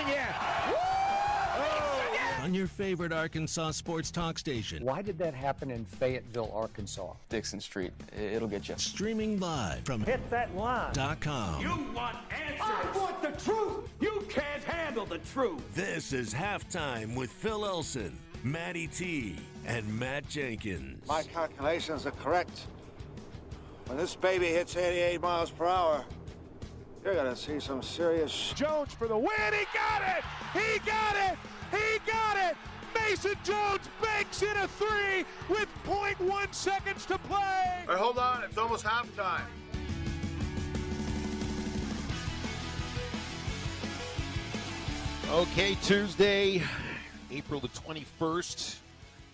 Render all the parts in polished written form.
Virginia. On your favorite Arkansas sports talk station. Why did that happen in Fayetteville, Arkansas? Dixon Street. It'll get you. Streaming live from Hit that line. .com. You want answers. I want the truth. You can't handle the truth. This is Halftime with Phil Elson, Matty T, and Matt Jenkins. My calculations are correct. When this baby hits 88 miles per hour, you're going to see some serious... Jones for the win. He got it. He got it. He got it! Mason Jones banks in a three with 0.1 seconds to play! Hey, hold on, it's almost halftime. Okay, Tuesday, April the 21st.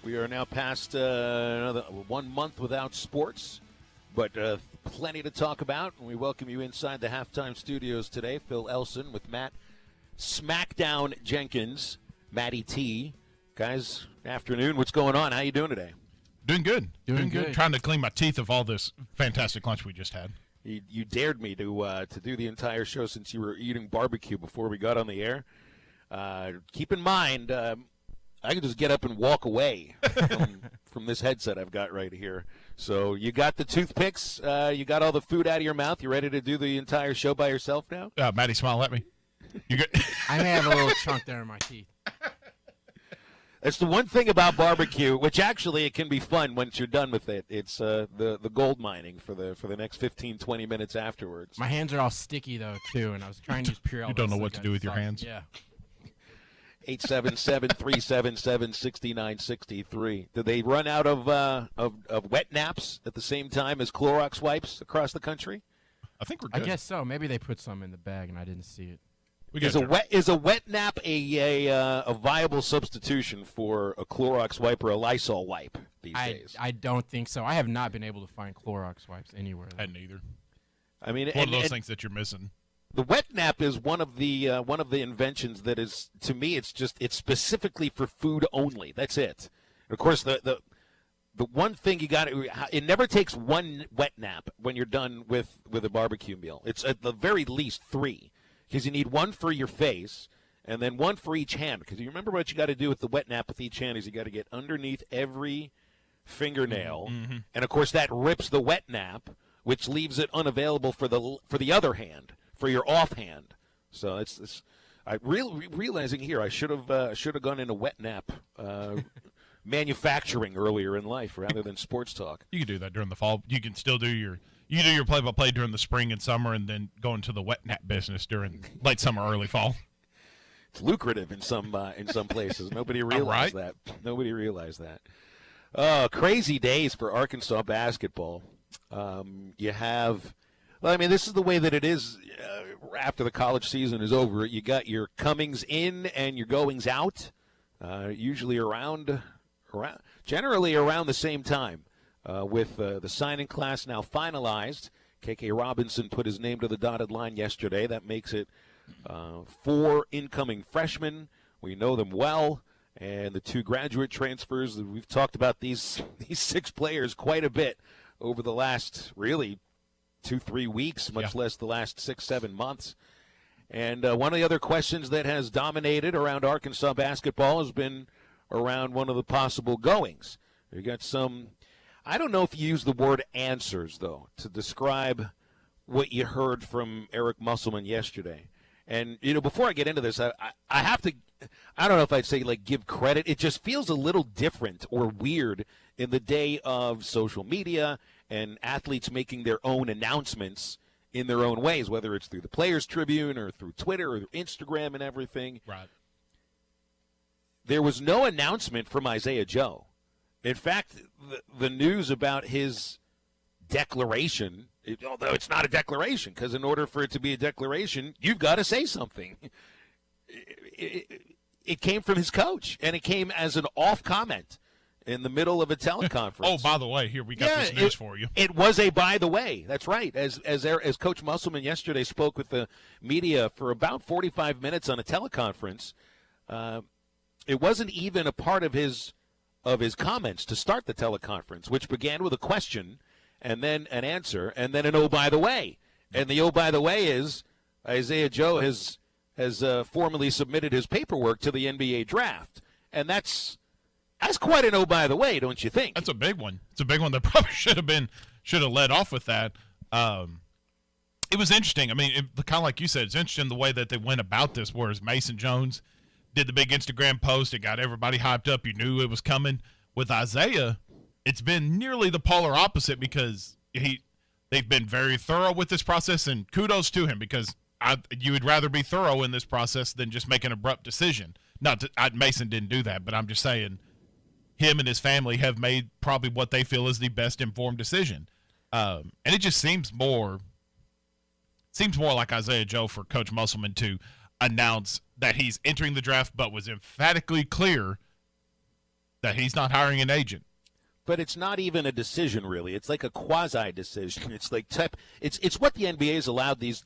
We are now past another 1 month without sports, but plenty to talk about. And we welcome you inside the Halftime Studios today. Phil Elson with Matt Smackdown Jenkins. Matty T. Guys, afternoon. What's going on? How you doing today? Doing good. Doing good. Trying to clean my teeth of all this fantastic lunch we just had. You dared me to do the entire show since you were eating barbecue before we got on the air. Keep in mind, I can just get up and walk away from this headset I've got right here. So you got the toothpicks. You got all the food out of your mouth. You ready to do the entire show by yourself now? Matty, smile at me. You good? I may have a little chunk there in my teeth. That's the one thing about barbecue, which actually it can be fun once you're done with it. It's the gold mining for the next 15, 20 minutes afterwards. My hands are all sticky, though, too, and I was trying to use Purell. You don't know what to do with your hands? Yeah. 877-377-6963. Did they run out of wet naps at the same time as Clorox wipes across the country? I think we're good. I guess so. Maybe they put some in the bag, and I didn't see it. Is a wet nap a viable substitution for a Clorox wipe or a Lysol wipe these days? I don't think so. I have not been able to find Clorox wipes anywhere. I hadn't either. I mean, one of those things that you're missing. The wet nap is one of the inventions that is, to me, it's specifically for food only. That's it. And of course, the one thing you got, it never takes one wet nap when you're done with a barbecue meal. It's at the very least 3. Because you need one for your face and then one for each hand. Because you remember what you got to do with the wet nap with each hand is you got to get underneath every fingernail. Mm-hmm. And, of course, that rips the wet nap, which leaves it unavailable for the other hand, for your offhand. So it's realizing here I should have gone into wet nap manufacturing earlier in life rather than sports talk. You can do that during the fall. You can still do your play-by-play during the spring and summer, and then go into the wet nap business during late summer, early fall. It's lucrative in some places. Nobody realized that. Nobody realized that. Crazy days for Arkansas basketball. You have, well, I mean, this is the way that it is after the college season is over. You got your comings in and your goings out, usually generally around the same time. With the signing class now finalized, K.K. Robinson put his name to the dotted line yesterday. That makes it 4 incoming freshmen. We know them well. And the 2 graduate transfers. We've talked about these 6 players quite a bit over the last, really, 2-3 weeks, much less the last 6-7 months. And one of the other questions that has dominated around Arkansas basketball has been around one of the possible goings. You got some... I don't know if you use the word answers, though, to describe what you heard from Eric Musselman yesterday. And, before I get into this, I have to – I don't know if I'd say, give credit. It just feels a little different or weird in the day of social media and athletes making their own announcements in their own ways, whether it's through the Players Tribune or through Twitter or Instagram and everything. Right. There was no announcement from Isaiah Joe. In fact, the news about his declaration, although it's not a declaration, because in order for it to be a declaration, you've got to say something. It came from his coach, and it came as an off comment in the middle of a teleconference. Oh, by the way, here, we got this news for you. It was a by the way. That's right. As Coach Musselman yesterday spoke with the media for about 45 minutes on a teleconference, it wasn't even a part of his comments to start the teleconference, which began with a question and then an answer and then an oh, by the way. And the oh, by the way is Isaiah Joe has has formally submitted his paperwork to the NBA draft. And that's quite an oh, by the way, don't you think? That's a big one. It's a big one that probably should have led off with that. It was interesting. I mean, kind of like you said, it's interesting the way that they went about this, whereas Mason Jones did the big Instagram post. It got everybody hyped up. You knew it was coming. With Isaiah, it's been nearly the polar opposite because they've been very thorough with this process, and kudos to him because you would rather be thorough in this process than just make an abrupt decision. Mason didn't do that, but I'm just saying him and his family have made probably what they feel is the best informed decision. And it just seems more like Isaiah Joe for Coach Musselman to announce that he's entering the draft, but was emphatically clear that he's not hiring an agent. But it's not even a decision, really. It's like a quasi-decision. It's like it's what the NBA has allowed these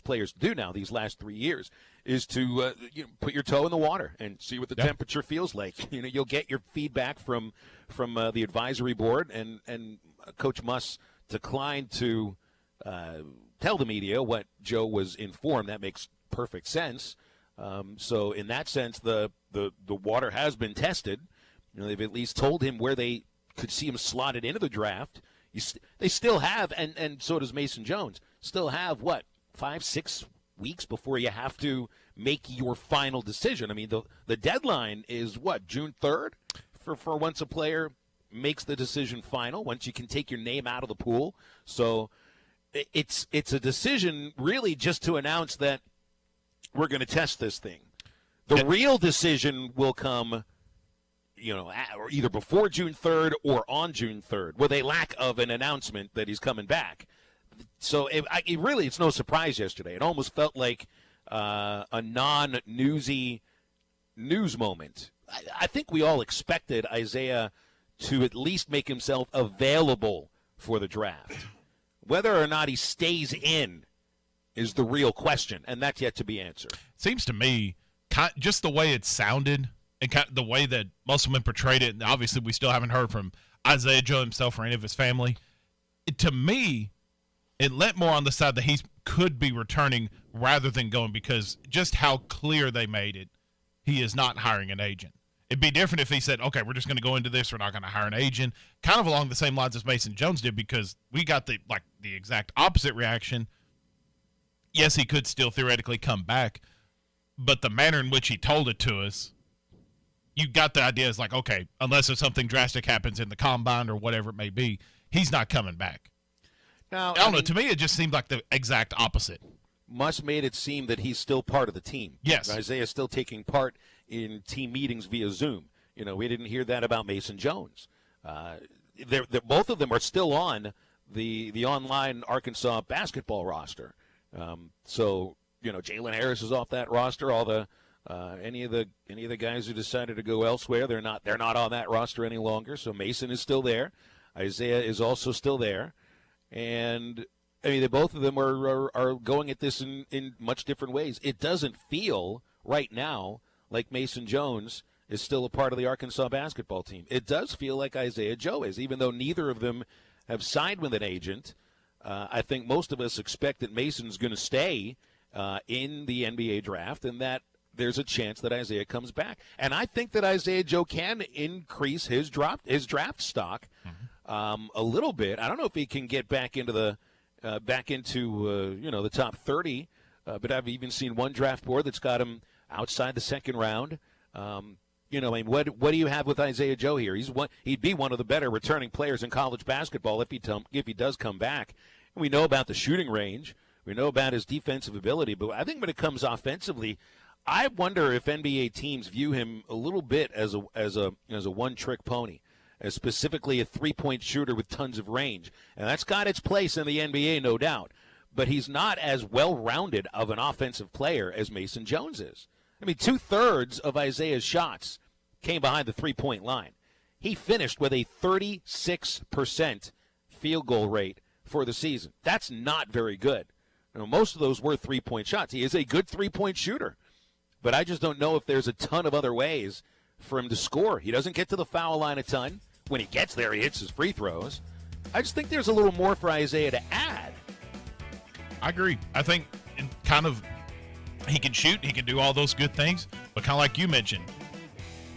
players to do now these last 3 years is to put your toe in the water and see what the temperature feels like. You'll get your feedback from the advisory board, and Coach Muss declined to tell the media what Joe was informed. That makes perfect sense. So in that sense, the water has been tested. They've at least told him where they could see him slotted into the draft. They still have, and so does Mason Jones, still have, 5-6 weeks before you have to make your final decision. I mean, the deadline is, June 3rd for once a player makes the decision final, once you can take your name out of the pool. So it's a decision really just to announce that we're going to test this thing. The real decision will come or either before June 3rd or on June 3rd, with a lack of an announcement that he's coming back. So it's no surprise yesterday. It almost felt like a non-newsy news moment. I think we all expected Isaiah to at least make himself available for the draft. Whether or not he stays in is the real question, and that's yet to be answered. Seems to me, just the way it sounded, and the way that Musselman portrayed it, and obviously we still haven't heard from Isaiah Joe himself or any of his family, to me, it lent more on the side that he could be returning rather than going, because just how clear they made it, he is not hiring an agent. It'd be different if he said, okay, we're just going to go into this, we're not going to hire an agent, kind of along the same lines as Mason Jones did, because we got the exact opposite reaction. Yes, he could still theoretically come back, but the manner in which he told it to us, you got the idea is like, okay, unless if something drastic happens in the combine or whatever it may be, he's not coming back. Now, I don't know. To me, it just seemed like the exact opposite. Muss made it seem that he's still part of the team. Yes. Isaiah's still taking part in team meetings via Zoom. We didn't hear that about Mason Jones. Both of them are still on the online Arkansas basketball roster. So Jalen Harris is off that roster. All the any of the guys who decided to go elsewhere, they're not on that roster any longer. So Mason is still there. Isaiah is also still there, and I mean, both of them are going at this in much different ways. It doesn't feel right now like Mason Jones is still a part of the Arkansas basketball team. It does feel like Isaiah Joe is, even though neither of them have signed with an agent. I think most of us expect that Mason's going to stay in the NBA draft, and that there's a chance that Isaiah comes back. And I think that Isaiah Joe can increase his draft stock a little bit. I don't know if he can get back into the the top 30, but I've even seen one draft board that's got him outside the second round. I mean, what do you have with Isaiah Joe here? He'd be one of the better returning players in college basketball if he does come back. And we know about the shooting range. We know about his defensive ability, but I think when it comes offensively, I wonder if NBA teams view him a little bit as a one-trick pony, as specifically a three-point shooter with tons of range. And that's got its place in the NBA, no doubt. But he's not as well-rounded of an offensive player as Mason Jones is. I mean, 2/3 of Isaiah's shots came behind the three-point line. He finished with a 36% field goal rate for the season. That's not very good. Most of those were three-point shots. He is a good three-point shooter. But I just don't know if there's a ton of other ways for him to score. He doesn't get to the foul line a ton. When he gets there, he hits his free throws. I just think there's a little more for Isaiah to add. I agree. I think kind of He can shoot. He can do all those good things. But kind of like you mentioned,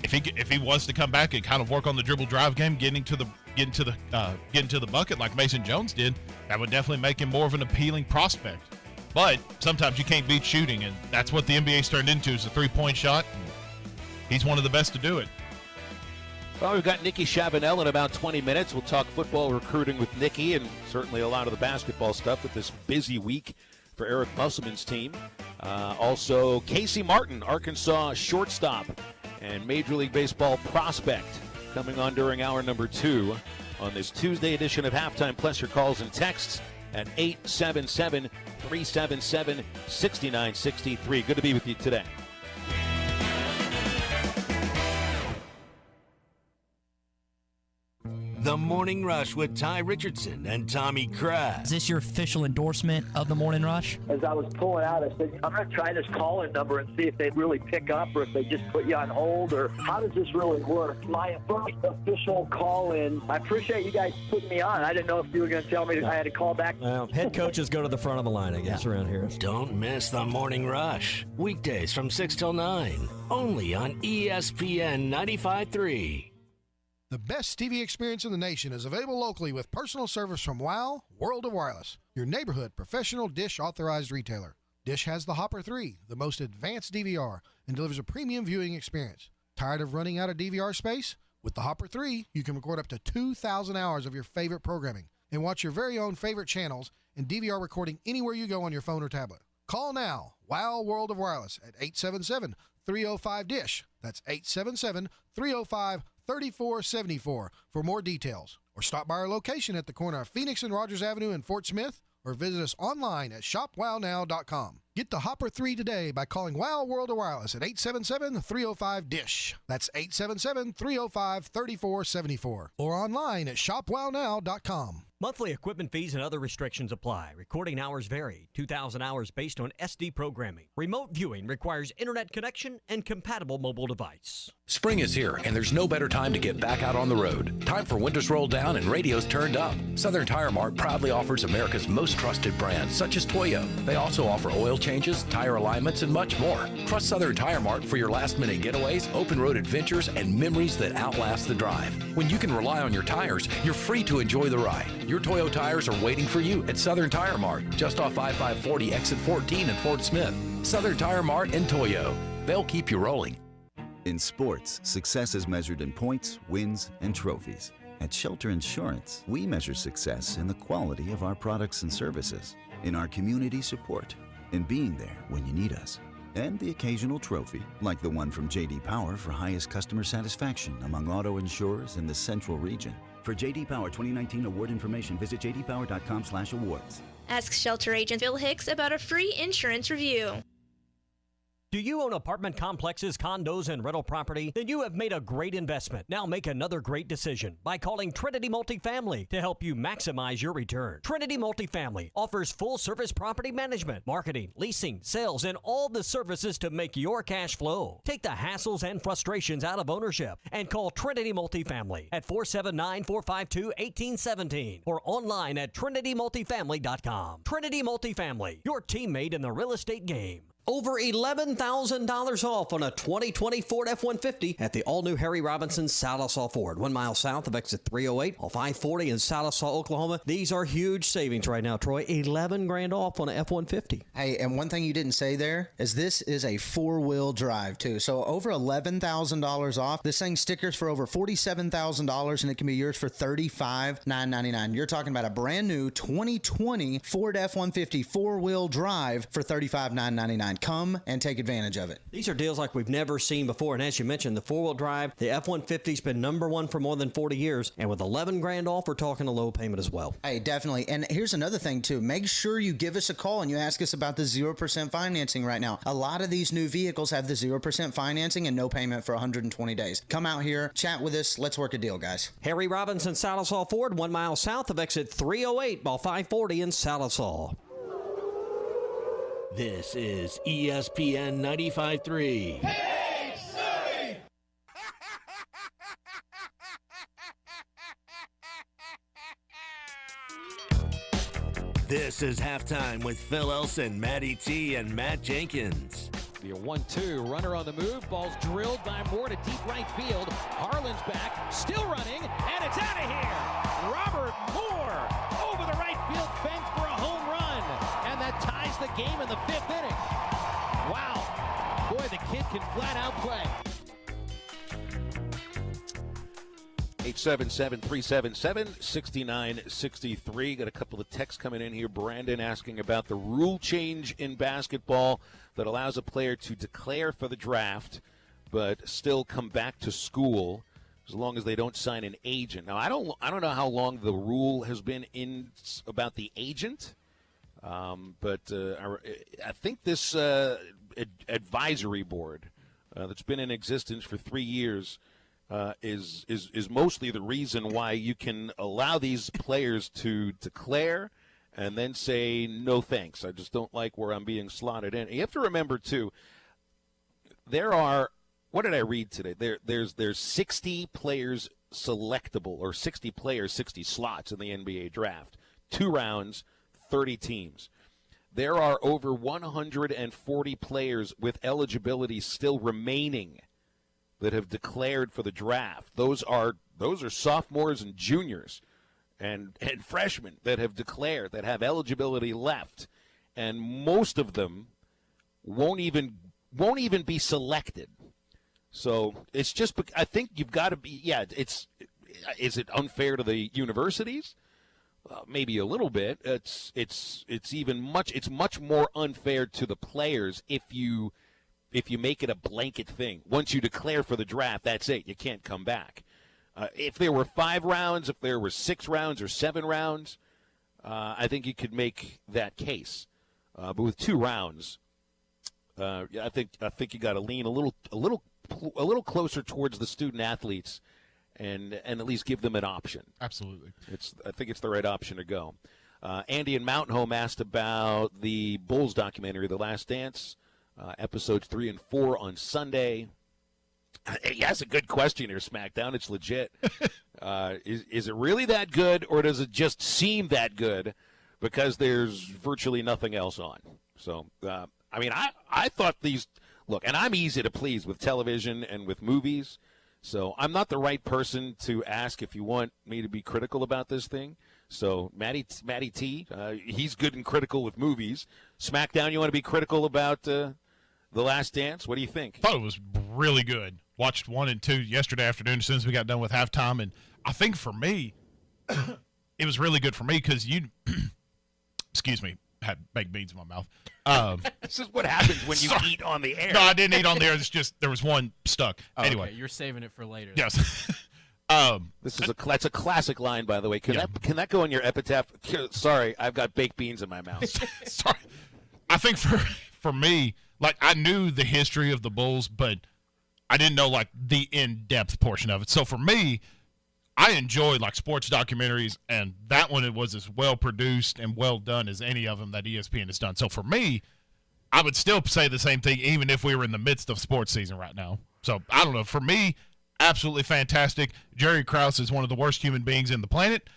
if he was to come back and kind of work on the dribble drive game, getting to the bucket like Mason Jones did, that would definitely make him more of an appealing prospect. But sometimes you can't beat shooting, and that's what the NBA's turned into, is a three-point shot. He's one of the best to do it. Well, we've got Nikki Chavanel in about 20 minutes. We'll talk football recruiting with Nikki and certainly a lot of the basketball stuff with this busy week for Eric Musselman's team. Also, Casey Martin, Arkansas shortstop and Major League Baseball prospect, coming on during hour number 2 on this Tuesday edition of Halftime, plus your calls and texts at 877-377-6963. Good to be with you today. The Morning Rush with Ty Richardson and Tommy Kraft. Is this your official endorsement of the Morning Rush? As I was pulling out, I said, I'm going to try this call-in number and see if they really pick up or if they just put you on hold, or how does this really work? My first official call-in. I appreciate you guys putting me on. I didn't know if you were going to tell me I had to call back. Well, head coaches go to the front of the line, I guess, around here. Don't miss the Morning Rush. Weekdays from 6 till 9. Only on ESPN 95.3. The best TV experience in the nation is available locally with personal service from WOW World of Wireless, your neighborhood professional Dish authorized retailer. Dish has the Hopper 3, the most advanced DVR, and delivers a premium viewing experience. Tired of running out of DVR space? With the Hopper 3, you can record up to 2,000 hours of your favorite programming and watch your very own favorite channels and DVR recording anywhere you go on your phone or tablet. Call now, WOW World of Wireless at 877-305-DISH. That's 877-305-3474 for more details. Or stop by our location at the corner of Phoenix and Rogers Avenue in Fort Smith, or visit us online at shopwownow.com. Get the Hopper 3 today by calling WOW World of Wireless at 877-305-DISH. That's 877-305-3474. Or online at shopwownow.com. Monthly equipment fees and other restrictions apply. Recording hours vary. 2,000 hours based on SD programming. Remote viewing requires internet connection and compatible mobile device. Spring is here, and there's no better time to get back out on the road. Time for windows rolled down and radios turned up. Southern Tire Mart proudly offers America's most trusted brands, such as Toyo. They also offer oil changes, tire alignments, and much more. Trust Southern Tire Mart for your last-minute getaways, open road adventures, and memories that outlast the drive. When you can rely on your tires, you're free to enjoy the ride. Your Toyo tires are waiting for you at Southern Tire Mart, just off I-540 exit 14 in Fort Smith. Southern Tire Mart and Toyo. They'll keep you rolling. In sports, success is measured in points, wins, and trophies. At Shelter Insurance, we measure success in the quality of our products and services, in our community support, in being there when you need us, and the occasional trophy, like the one from J.D. Power for highest customer satisfaction among auto insurers in the Central region. For J.D. Power 2019 award information, visit jdpower.com/awards. Ask Shelter Agent Bill Hicks about a free insurance review. Do you own apartment complexes, condos, and rental property? Then you have made a great investment. Now make another great decision by calling Trinity Multifamily to help you maximize your return. Trinity Multifamily offers full-service property management, marketing, leasing, sales, and all the services to make your cash flow. Take the hassles and frustrations out of ownership and call Trinity Multifamily at 479-452-1817 or online at trinitymultifamily.com. Trinity Multifamily, your teammate in the real estate game. Over $11,000 off on a 2020 Ford F-150 at the all-new Harry Robinson Sallisaw Ford, 1 mile south of exit 308 off I-40 in Sallisaw, Oklahoma. These are huge savings right now, Troy. $11,000 off on an F-150. Hey, and one thing you didn't say there is this is a four-wheel drive, too. So over $11,000 off. This thing stickers for over $47,000, and it can be yours for $35,999. You're talking about a brand new 2020 Ford F-150 four-wheel drive for $35,999. Come and take advantage of it. These are deals like we've never seen before, and as you mentioned, the four-wheel drive, the F-150's been number one for more than 40 years, and with $11,000 off, we're talking a low payment as well. Hey, definitely. And here's another thing, too. Make sure you give us a call and you ask us about the 0% financing right now. A lot of these new vehicles have the 0% financing and no payment for 120 days. Come out here, chat with us. Let's work a deal, guys. Harry Robinson Sallisaw Ford, 1 mile south of exit 308 off I-40 in Sallisaw. This is ESPN 95.3. Hey, Surrey! This is Halftime with Phil Elson, Matty T, and Matt Jenkins. Be a 1-2, runner on the move, ball's drilled by Moore to deep right field. Harlan's back, still running, and it's out of here. Robert Moore over the right field fence for a home run, and that ties the game in the 5th inning. Wow, boy, the kid can flat out play. 877-377-6963. Got a couple of texts coming in here. Brandon asking about the rule change in basketball that allows a player to declare for the draft but still come back to school as long as they don't sign an agent. Now, I don't know how long the rule has been in about the agent, but I think this advisory board that's been in existence for 3 years is mostly the reason why you can allow these players to declare and then say, no thanks, I just don't like where I'm being slotted in. You have to remember, too, there are, what did I read today? There's 60 players selectable, or 60 players, 60 slots in the NBA draft. 2 rounds, 30 teams. There are over 140 players with eligibility still remaining that have declared for the draft. Those are sophomores and juniors and freshmen that have declared, that have eligibility left, and most of them won't even be selected. So it's just, I think you've got to be, is it unfair to the universities? Maybe a little bit. It's much more unfair to the players if you make it a blanket thing. Once you declare for the draft, that's it. You can't come back. If there were 5 rounds, if there were 6 rounds or 7 rounds, I think you could make that case. But with 2 rounds, I think you got to lean a little closer towards the student athletes, and at least give them an option. Absolutely. I think it's the right option to go. Andy in Mountain Home asked about the Bulls documentary, The Last Dance. Episodes 3 and 4 on Sunday. He has a good question here, SmackDown. It's legit. Is it really that good, or does it just seem that good because there's virtually nothing else on? So, I thought these – look, and I'm easy to please with television and with movies, so I'm not the right person to ask if you want me to be critical about this thing. So, Matty T, he's good and critical with movies. SmackDown, you want to be critical about The Last Dance? What do you think? I thought it was really good. Watched 1 and 2 yesterday afternoon as soon as we got done with halftime, and I think for me, it was really good for me because excuse me, had baked beans in my mouth. This is what happens when you eat on the air. No, I didn't eat on the air. It's just there was one stuck. Anyway, okay, you're saving it for later. Yes. That's a classic line, by the way. Can that go in your epitaph? Sorry, I've got baked beans in my mouth. Sorry. I think for me, like, I knew the history of the Bulls, but I didn't know, like, the in-depth portion of it. So for me, I enjoy, like, sports documentaries, and that one, it was as well-produced and well-done as any of them that ESPN has done. So for me, I would still say the same thing even if we were in the midst of sports season right now. So, I don't know. For me, absolutely fantastic. Jerry Krause is one of the worst human beings in the planet.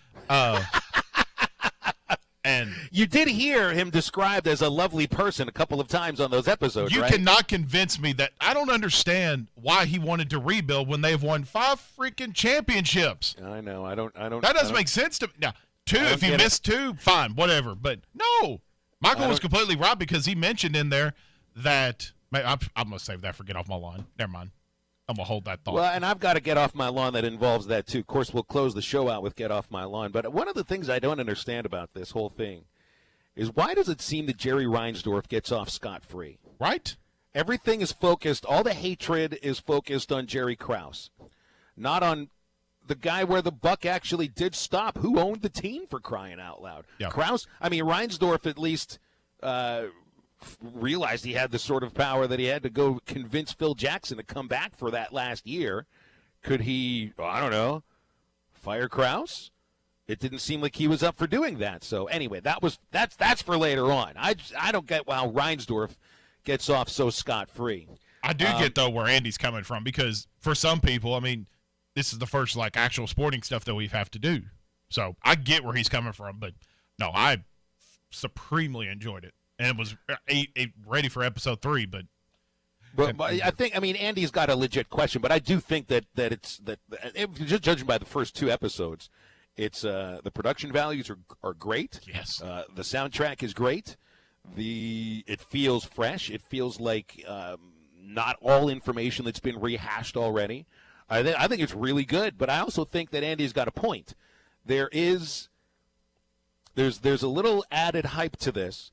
And you did hear him described as a lovely person a couple of times on those episodes, you right? cannot convince me that I don't understand why he wanted to rebuild when they've won 5 freaking championships. I know. I don't. That doesn't make sense to me. Now, 2, if you missed 2, fine, whatever. But no, Michael was completely right because he mentioned in there that I'm going to save that for get off my lawn. Never mind. I'm going to hold that thought. Well, and I've got to get off my lawn that involves that, too. Of course, we'll close the show out with Get Off My Lawn. But one of the things I don't understand about this whole thing is why does it seem that Jerry Reinsdorf gets off scot-free? Right? Everything is focused, all the hatred is focused on Jerry Krause, not on the guy where the buck actually did stop. Who owned the team, for crying out loud? Yeah. Reinsdorf at least realized he had the sort of power that he had to go convince Phil Jackson to come back for that last year. Could he, I don't know, fire Krause? It didn't seem like he was up for doing that. So anyway, that's for later on. I don't get how Reinsdorf gets off so scot-free. I do get, though, where Andy's coming from because for some people, I mean, this is the first, like, actual sporting stuff that we have to do. So I get where he's coming from, but no, I supremely enjoyed it, and was ready for episode 3. But I think, Andy's got a legit question, but I do think that just judging by the first 2 episodes, it's the production values are great. Yes, the soundtrack is great. It feels fresh. It feels like not all information that's been rehashed already. I think it's really good, but I also think that Andy's got a point. There's a little added hype to this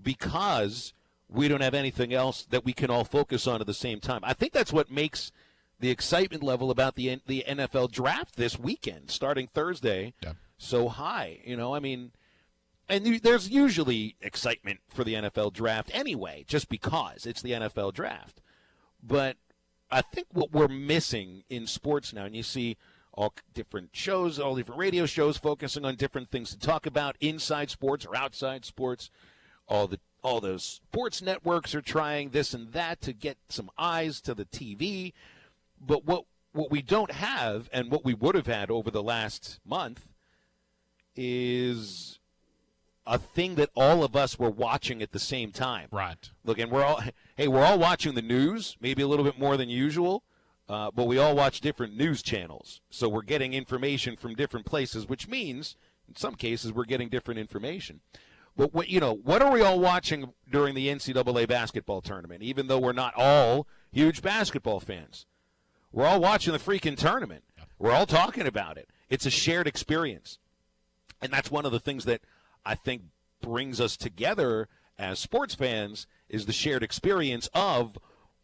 because we don't have anything else that we can all focus on at the same time. I think that's what makes the excitement level about the NFL draft this weekend, starting Thursday, so high. And there's usually excitement for the NFL draft anyway, just because it's the NFL draft. But I think what we're missing in sports now, and you see all different shows, all different radio shows focusing on different things to talk about inside sports or outside sports. All those sports networks are trying this and that to get some eyes to the TV. But what we don't have, and what we would have had over the last month, is a thing that all of us were watching at the same time. Right. Look, and we're all watching the news, maybe a little bit more than usual, but we all watch different news channels. So we're getting information from different places, which means in some cases we're getting different information. But what are we all watching during the NCAA basketball tournament? Even though we're not all huge basketball fans, we're all watching the freaking tournament. We're all talking about it. It's a shared experience, and that's one of the things that I think brings us together as sports fans is the shared experience of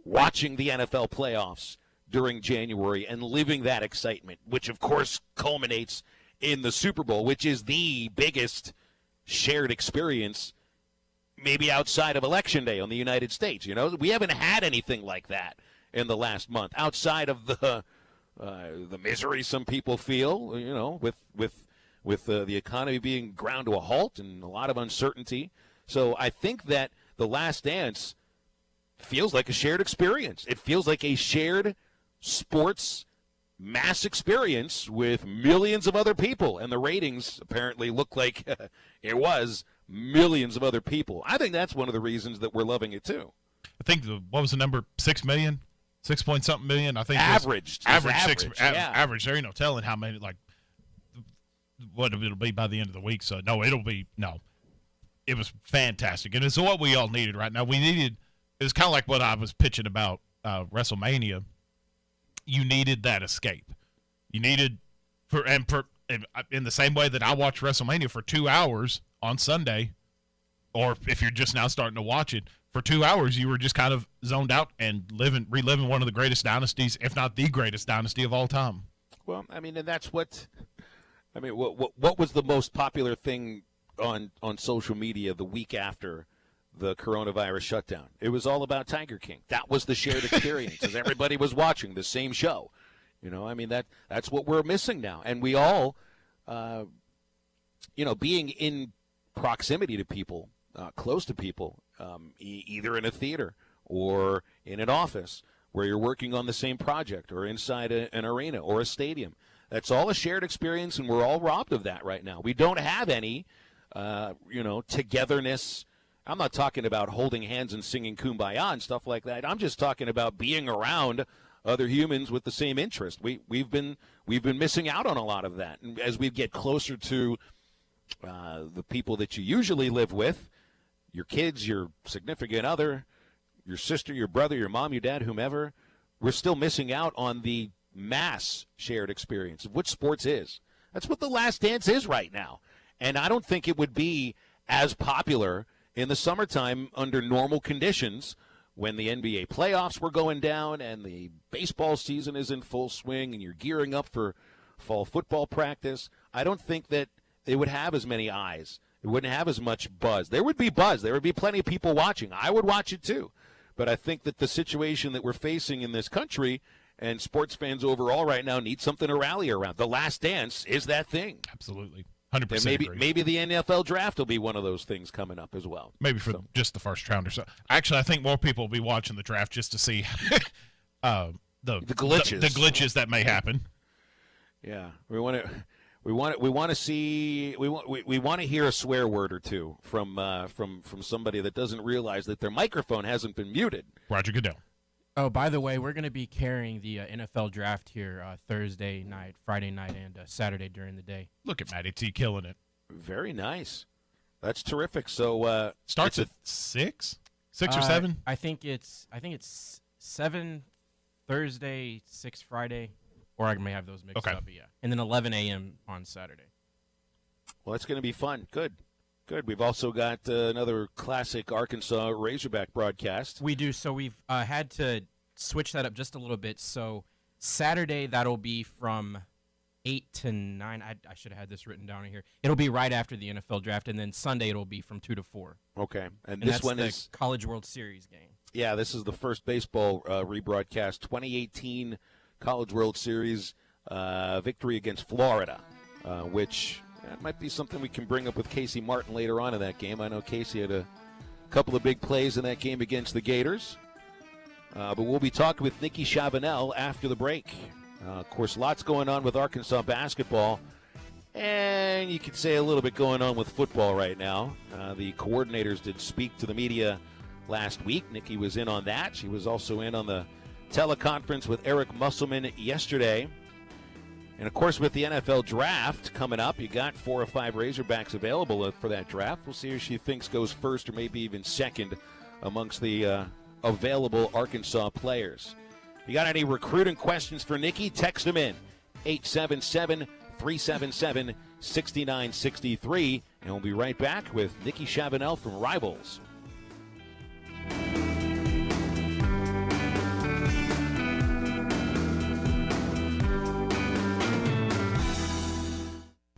watching the NFL playoffs during January and living that excitement, which of course culminates in the Super Bowl, which is the biggest shared experience maybe outside of Election Day on the United States. We haven't had anything like that in the last month outside of the misery some people feel, with the economy being ground to a halt and a lot of uncertainty. So I think that The Last Dance feels like a shared experience. It feels like a shared sports mass experience with millions of other people, and the ratings apparently look like it was millions of other people. I think that's one of the reasons that we're loving it too. I think what was the number? 6 million, 6 point something million. I think averaged. Average. There ain't no telling how many, like what it'll be by the end of the week. So it was fantastic, and it's what we all needed right now. It's kind of like what I was pitching about WrestleMania. You needed that escape. You needed in the same way that I watched WrestleMania for 2 hours on Sunday, or if you're just now starting to watch it, for 2 hours you were just kind of zoned out and reliving one of the greatest dynasties, if not the greatest dynasty of all time. Well, and that's what was the most popular thing on social media the week after the coronavirus shutdown? It was all about Tiger King. That was the shared experience, as everybody was watching the same show. That's what we're missing now. And we all, being in proximity to people, close to people, either in a theater or in an office where you're working on the same project or inside an arena or a stadium. That's all a shared experience, and we're all robbed of that right now. We don't have any, togetherness. I'm not talking about holding hands and singing Kumbaya and stuff like that. I'm just talking about being around other humans with the same interest. We've been missing out on a lot of that. And as we get closer to the people that you usually live with, your kids, your significant other, your sister, your brother, your mom, your dad, whomever, we're still missing out on the mass shared experience of what sports is. That's what The Last Dance is right now. And I don't think it would be as popular in the summertime under normal conditions when the NBA playoffs were going down and the baseball season is in full swing and you're gearing up for fall football practice. I don't think that they would have as many eyes. It wouldn't have as much buzz. There would be buzz. There would be plenty of people watching. I would watch it too. But I think that the situation that we're facing in this country and sports fans overall right now need something to rally around. The Last Dance is that thing. Absolutely. 100% maybe the NFL draft will be one of those things coming up as well. Maybe for just the first round or so. Actually, I think more people will be watching the draft just to see the glitches. The glitches that may happen. Yeah. We want We want to hear a swear word or two from somebody that doesn't realize that their microphone hasn't been muted. Roger Goodell. Oh, by the way, we're going to be carrying the NFL draft here Thursday night, Friday night, and Saturday during the day. Look at Matty T killing it. Very nice. That's terrific. So starts at 6 or 7. I think it's 7 Thursday, 6 Friday, or I may have those mixed up. But yeah, and then 11 a.m. on Saturday. Well, that's going to be fun. Good. We've also got another classic Arkansas Razorback broadcast. We do. So we've had to switch that up just a little bit. So Saturday, that'll be from 8 to 9. I should have had this written down in here. It'll be right after the NFL draft, and then Sunday it'll be from 2 to 4. Okay. And this this one is College World Series game. Yeah, this is the first baseball rebroadcast. 2018 College World Series victory against Florida, which might be something we can bring up with Casey Martin later on in that game. I know Casey had a couple of big plays in that game against the Gators. But we'll be talking with Nikki Chavanel after the break. Of course, lots going on with Arkansas basketball. And you could say a little bit going on with football right now. The coordinators did speak to the media last week. Nikki was in on that. She was also in on the teleconference with Eric Musselman yesterday. And, of course, with the NFL draft coming up, you got 4 or 5 Razorbacks available for that draft. We'll see who she thinks goes first or maybe even second amongst the available Arkansas players. If you got any recruiting questions for Nikki, text them in, 877-377-6963. And we'll be right back with Nikki Chavanel from Rivals.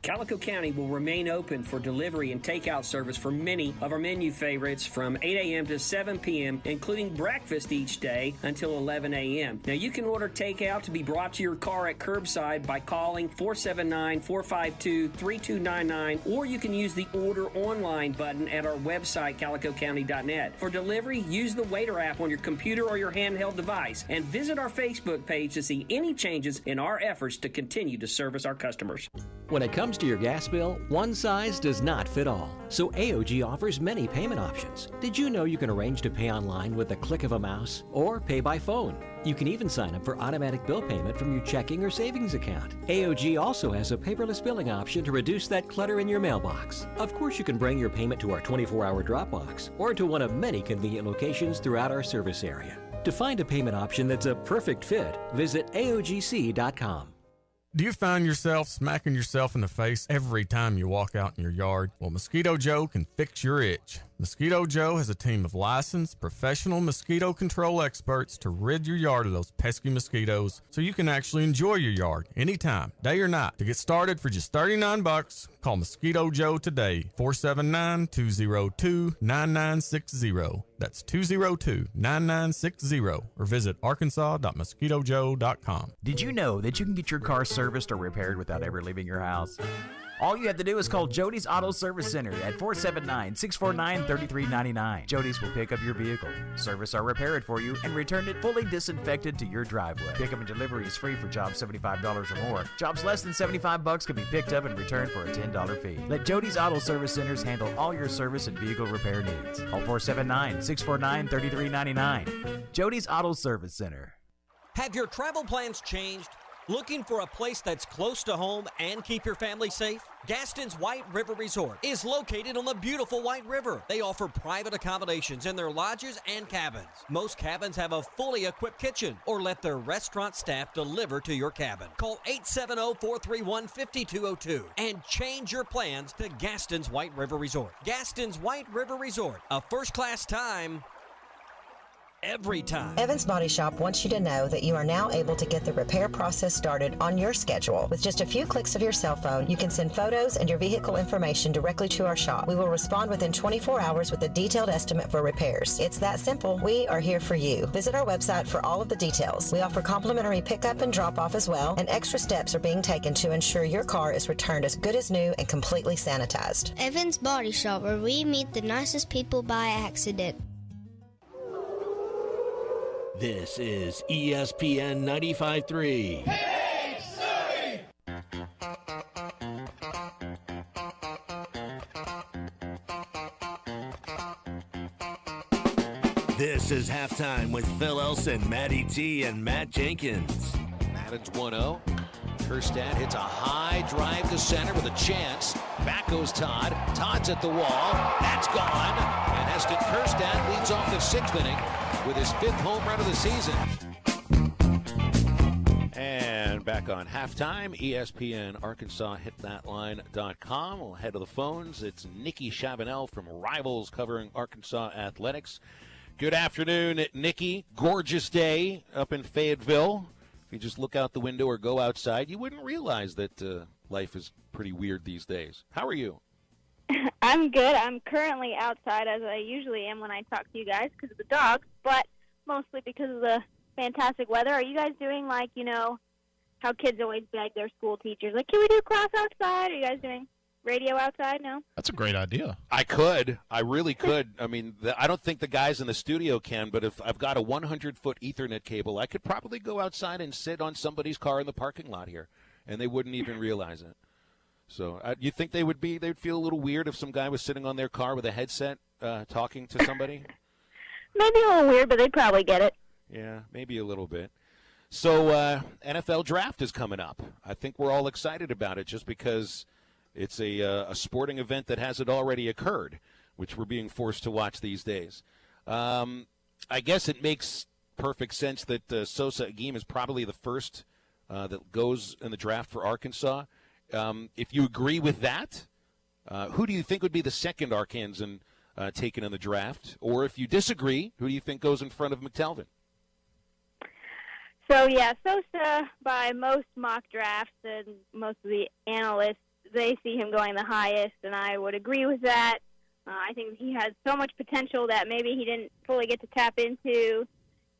Calico County will remain open for delivery and takeout service for many of our menu favorites from 8 a.m. to 7 p.m., including breakfast each day until 11 a.m. Now, you can order takeout to be brought to your car at curbside by calling 479-452-3299, or you can use the Order Online button at our website, calicocounty.net. For delivery, use the Waiter app on your computer or your handheld device, and visit our Facebook page to see any changes in our efforts to continue to service our customers. When it comes to your gas bill, one size does not fit all. So AOG offers many payment options. Did you know you can arrange to pay online with the click of a mouse or pay by phone? You can even sign up for automatic bill payment from your checking or savings account. AOG also has a paperless billing option to reduce that clutter in your mailbox. Of course, you can bring your payment to our 24-hour drop box or to one of many convenient locations throughout our service area. To find a payment option that's a perfect fit, visit AOGC.com. Do you find yourself smacking yourself in the face every time you walk out in your yard? Well, Mosquito Joe can fix your itch. Mosquito Joe has a team of licensed, professional mosquito control experts to rid your yard of those pesky mosquitoes so you can actually enjoy your yard anytime, day or night. To get started for just $39, call Mosquito Joe today, 479-202-9960. That's 202-9960, or visit arkansas.mosquitojoe.com. Did you know that you can get your car serviced or repaired without ever leaving your house? All you have to do is call Jody's Auto Service Center at 479-649-3399. Jody's will pick up your vehicle, service or repair it for you, and return it fully disinfected to your driveway. Pickup and delivery is free for jobs $75 or more. Jobs less than $75 can be picked up and returned for a $10 fee. Let Jody's Auto Service Centers handle all your service and vehicle repair needs. Call 479-649-3399. Jody's Auto Service Center. Have your travel plans changed? Looking for a place that's close to home and keep your family safe? Gaston's White River Resort is located on the beautiful White River. They offer private accommodations in their lodges and cabins. Most cabins have a fully equipped kitchen, or let their restaurant staff deliver to your cabin. Call 870-431-5202 and change your plans to Gaston's White River Resort. Gaston's White River Resort, a first-class time every time. Evans Body Shop wants you to know that you are now able to get the repair process started on your schedule. With just a few clicks of your cell phone, you can send photos and your vehicle information directly to our shop. We will respond within 24 hours with a detailed estimate for repairs. It's that simple. We are here for you. Visit our website for all of the details. We offer complimentary pickup and drop-off as well, and extra steps are being taken to ensure your car is returned as good as new and completely sanitized. Evans Body Shop, where we meet the nicest people by accident. This is ESPN 95.3. This is Halftime with Phil Elson, Matty T, and Matt Jenkins. Madden's 1-0. Kerstad hits a high drive to center with a chance. Back goes Todd. Todd's at the wall. That's gone. And Heston Kerstad leads off the 6th inning with his 5th home run of the season. And back on halftime, ESPN Arkansas HitThatLine.com. We'll head to the phones. It's Nikki Chabanel from Rivals covering Arkansas athletics. Good afternoon, Nikki. Gorgeous day up in Fayetteville. If you just look out the window or go outside, you wouldn't realize that life is pretty weird these days. How are you? I'm good. I'm currently outside, as I usually am when I talk to you guys because of the dogs, but mostly because of the fantastic weather. Are you guys doing, like, you know, how kids always beg their school teachers, like, can we do class outside? Are you guys doing radio outside? No? That's a great idea. I could. I really could. I mean, I don't think the guys in the studio can, but if I've got a 100-foot Ethernet cable, I could probably go outside and sit on somebody's car in the parking lot here, and they wouldn't even realize it. So you think they'd feel a little weird if some guy was sitting on their car with a headset talking to somebody? Maybe a little weird, but they'd probably get it. Yeah, maybe a little bit. So NFL draft is coming up. I think we're all excited about it just because it's a sporting event that hasn't already occurred, which we're being forced to watch these days. I guess it makes perfect sense that Sosa Agim is probably the first that goes in the draft for Arkansas. If you agree with that, who do you think would be the second Arkansan taken in the draft? Or if you disagree, who do you think goes in front of McTelvin? So, yeah, Sosa, by most mock drafts and most of the analysts, they see him going the highest, and I would agree with that. I think he has so much potential that maybe he didn't fully get to tap into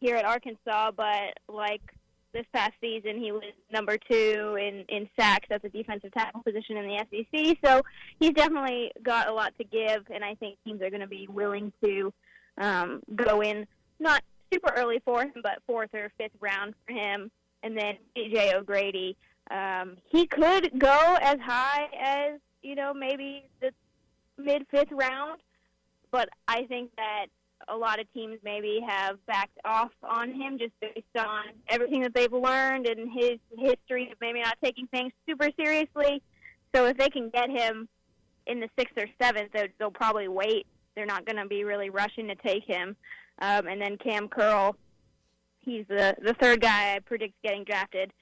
here at Arkansas, but like this past season, he was number 2 in sacks at the defensive tackle position in the SEC. So he's definitely got a lot to give, and I think teams are going to be willing to go in, not super early for him, but 4th or 5th round for him. And then DJ O'Grady, he could go as high as, you know, maybe the mid-5th round, but I think that a lot of teams maybe have backed off on him just based on everything that they've learned and his history of maybe not taking things super seriously. So if they can get him in the 6th or 7th, they'll probably wait. They're not going to be really rushing to take him. And then Cam Curl, he's the 3rd guy I predict getting drafted.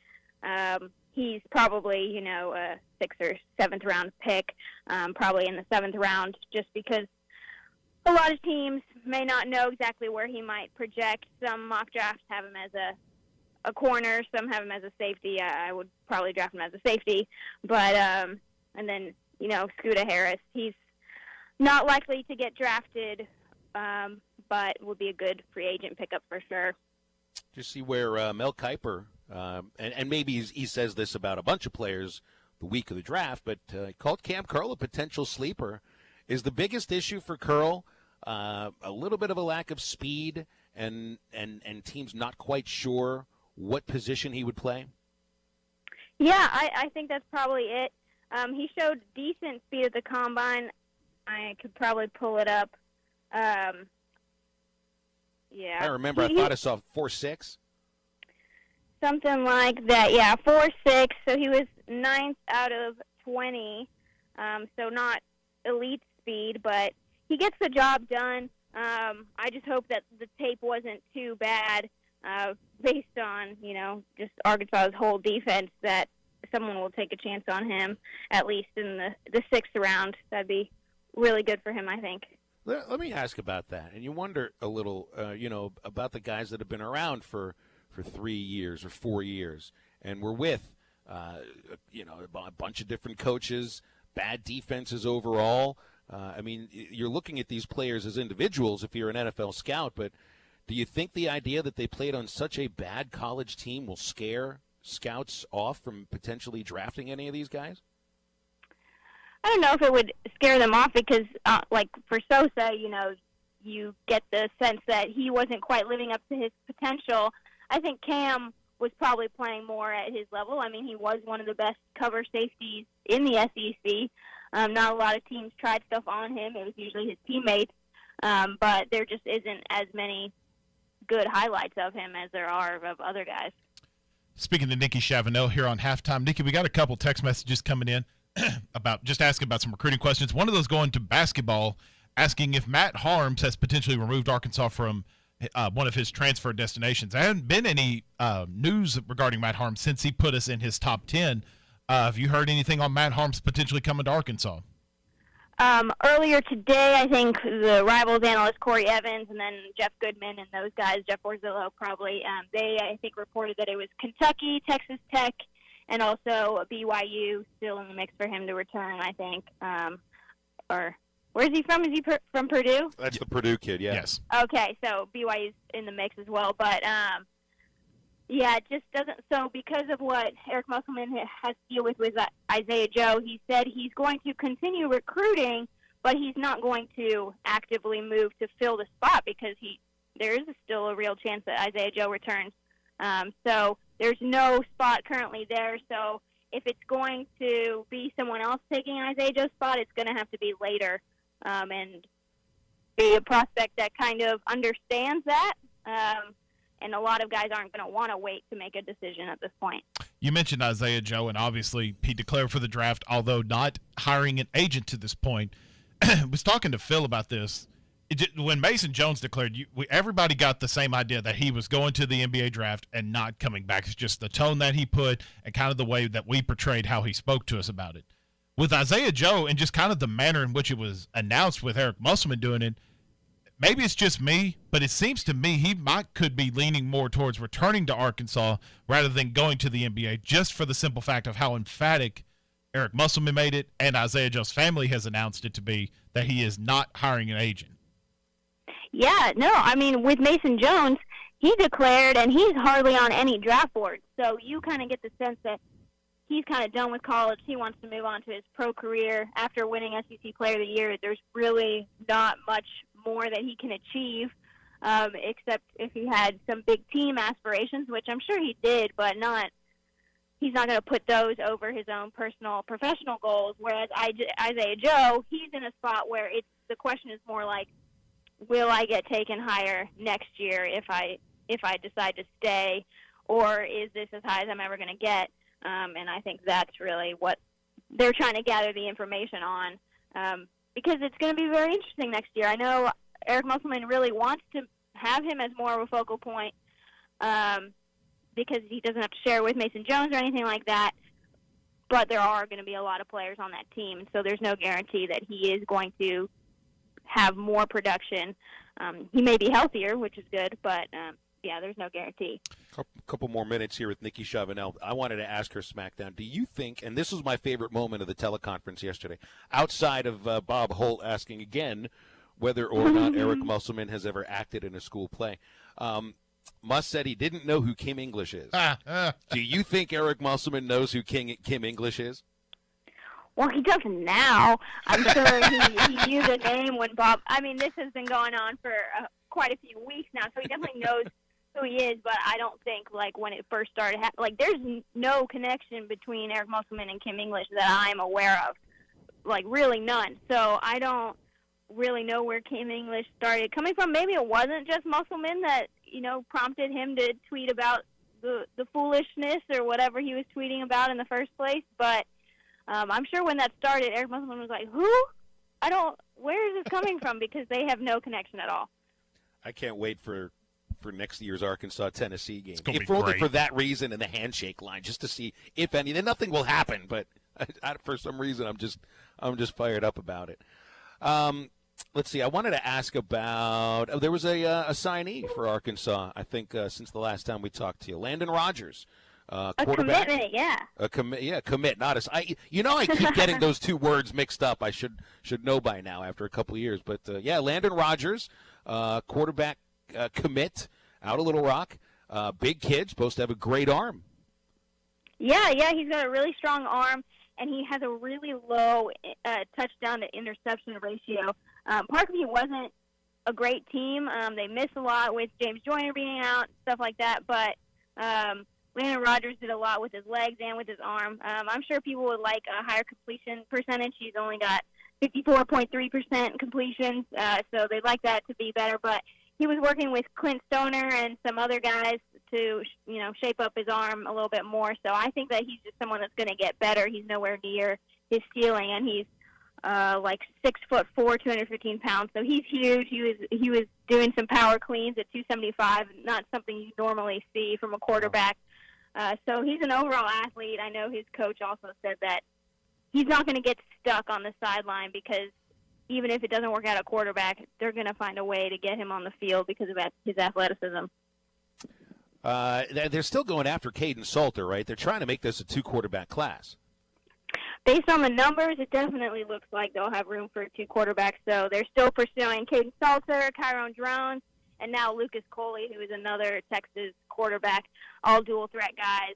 He's probably, you know, a 6th or 7th round pick, probably in the 7th round, just because a lot of teams may not know exactly where he might project. Some mock drafts have him as a corner. Some have him as a safety. I would probably draft him as a safety. But, and then, you know, Scooter Harris, he's not likely to get drafted, but would be a good free agent pickup for sure. Just see where Mel Kiper, and maybe he says this about a bunch of players the week of the draft, but he called Cam Curl a potential sleeper. Is the biggest issue for Curl a little bit of a lack of speed and teams not quite sure what position he would play? Yeah, I think that's probably it. He showed decent speed at the combine. I could probably pull it up. Yeah. I remember I thought I saw 4.6. Something like that, yeah, 4.6. So he was 9th out of 20. So not elite speed, but he gets the job done. I just hope that the tape wasn't too bad based on, you know, just Arkansas's whole defense, that someone will take a chance on him, at least in the 6th round. That'd be really good for him, I think. Let me ask about that. And you wonder a little, you know, about the guys that have been around for 3 years or 4 years and were with, you know, a bunch of different coaches, bad defenses overall. I mean, you're looking at these players as individuals if you're an NFL scout, but do you think the idea that they played on such a bad college team will scare scouts off from potentially drafting any of these guys? I don't know if it would scare them off because, like, for Sosa, you know, you get the sense that he wasn't quite living up to his potential. I think Cam was probably playing more at his level. I mean, he was one of the best cover safeties in the SEC. Not a lot of teams tried stuff on him. It was usually his teammates. But there just isn't as many good highlights of him as there are of other guys. Speaking to Nikki Chavanel here on Halftime. Nikki, we got a couple text messages coming in about just asking about some recruiting questions. One of those going to basketball, asking if Matt Harms has potentially removed Arkansas from one of his transfer destinations. There hasn't been any news regarding Matt Harms since he put us in his top 10. Have you heard anything on Matt Harms potentially coming to Arkansas? Earlier today, I think the Rivals analyst Corey Evans and then Jeff Goodman and those guys, Jeff Orzillo probably, they, I think, reported that it was Kentucky, Texas Tech, and also BYU still in the mix for him to return, I think. Or where is he from? Is he from Purdue? That's the Purdue kid, yeah. Yes. Okay, so BYU's in the mix as well. But, yeah, it just doesn't – so because of what Eric Musselman has to deal with Isaiah Joe, he said he's going to continue recruiting, but he's not going to actively move to fill the spot because there is still a real chance that Isaiah Joe returns. So there's no spot currently there. So if it's going to be someone else taking Isaiah Joe's spot, it's going to have to be later and be a prospect that kind of understands that. And a lot of guys aren't going to want to wait to make a decision at this point. You mentioned Isaiah Joe, and obviously he declared for the draft, although not hiring an agent to this point. I was talking to Phil about this. When Mason Jones declared, everybody got the same idea that he was going to the NBA draft and not coming back. It's just the tone that he put and kind of the way that we portrayed how he spoke to us about it. With Isaiah Joe and just kind of the manner in which it was announced with Eric Musselman doing it, maybe it's just me, but it seems to me he could be leaning more towards returning to Arkansas rather than going to the NBA, just for the simple fact of how emphatic Eric Musselman made it and Isaiah Joe's family has announced it to be that he is not hiring an agent. Yeah, no, I mean, with Mason Jones, he declared, and he's hardly on any draft board. So you kind of get the sense that he's kind of done with college. He wants to move on to his pro career. After winning SEC Player of the Year, there's really not much more that he can achieve, except if he had some big team aspirations, which I'm sure he did, but he's not going to put those over his own personal, professional goals. Whereas Isaiah Joe, he's in a spot where the question is more like, will I get taken higher next year if I decide to stay, or is this as high as I'm ever going to get? And I think that's really what they're trying to gather the information on, because it's going to be very interesting next year. I know Eric Musselman really wants to have him as more of a focal point because he doesn't have to share with Mason Jones or anything like that, but there are going to be a lot of players on that team, so there's no guarantee that he is going to have more production. He may be healthier, which is good, but yeah, there's no guarantee. Couple more minutes here with Nikki Chavanel. I wanted to ask her SmackDown. Do you think, and this was my favorite moment of the teleconference yesterday, outside of Bob Holt asking again whether or not Eric Musselman has ever acted in a school play, Muss said he didn't know who Kim English is. Do you think Eric Musselman knows who Kim English is? Well, he doesn't now. I'm sure he knew the name when Bob. I mean, this has been going on for quite a few weeks now, so he definitely knows who he is. But I don't think, like, when it first started, there's no connection between Eric Musselman and Kim English that I'm aware of. Like, really none. So I don't really know where Kim English started coming from. Maybe it wasn't just Musselman that, prompted him to tweet about the foolishness or whatever he was tweeting about in the first place. But I'm sure when that started, Eric Musselman was like, who? Where is this coming from? Because they have no connection at all. I can't wait for next year's Arkansas-Tennessee game. If only for that reason and the handshake line, just to see if any. Then nothing will happen, but for some reason I'm just fired up about it. Let's see. I wanted to ask about. There was a signee for Arkansas, I think, since the last time we talked to you. Landon Rogers. A commitment, yeah. Commit, not a. I keep getting those two words mixed up. I should know by now after a couple of years. But Landon Rogers, quarterback commit out of Little Rock, big kid, supposed to have a great arm. Yeah, he's got a really strong arm, and he has a really low touchdown to interception ratio. Parkview wasn't a great team. They missed a lot with James Joyner being out, stuff like that, but. Landon Rogers did a lot with his legs and with his arm. I'm sure people would like a higher completion percentage. He's only got 54.3% completions, so they'd like that to be better. But he was working with Clint Stoner and some other guys to, shape up his arm a little bit more. So I think that he's just someone that's going to get better. He's nowhere near his ceiling, and he's like 6'4", 215 pounds. So he's huge. He was doing some power cleans at 275, not something you normally see from a quarterback. So he's an overall athlete. I know his coach also said that he's not going to get stuck on the sideline because even if it doesn't work out at quarterback, they're going to find a way to get him on the field because of his athleticism. They're still going after Caden Salter, right? They're trying to make this a 2-quarterback class. Based on the numbers, it definitely looks like they'll have room for 2 quarterbacks. So they're still pursuing Caden Salter, Kyron Drones, and now Lucas Coley, who is another Texas quarterback, all dual-threat guys.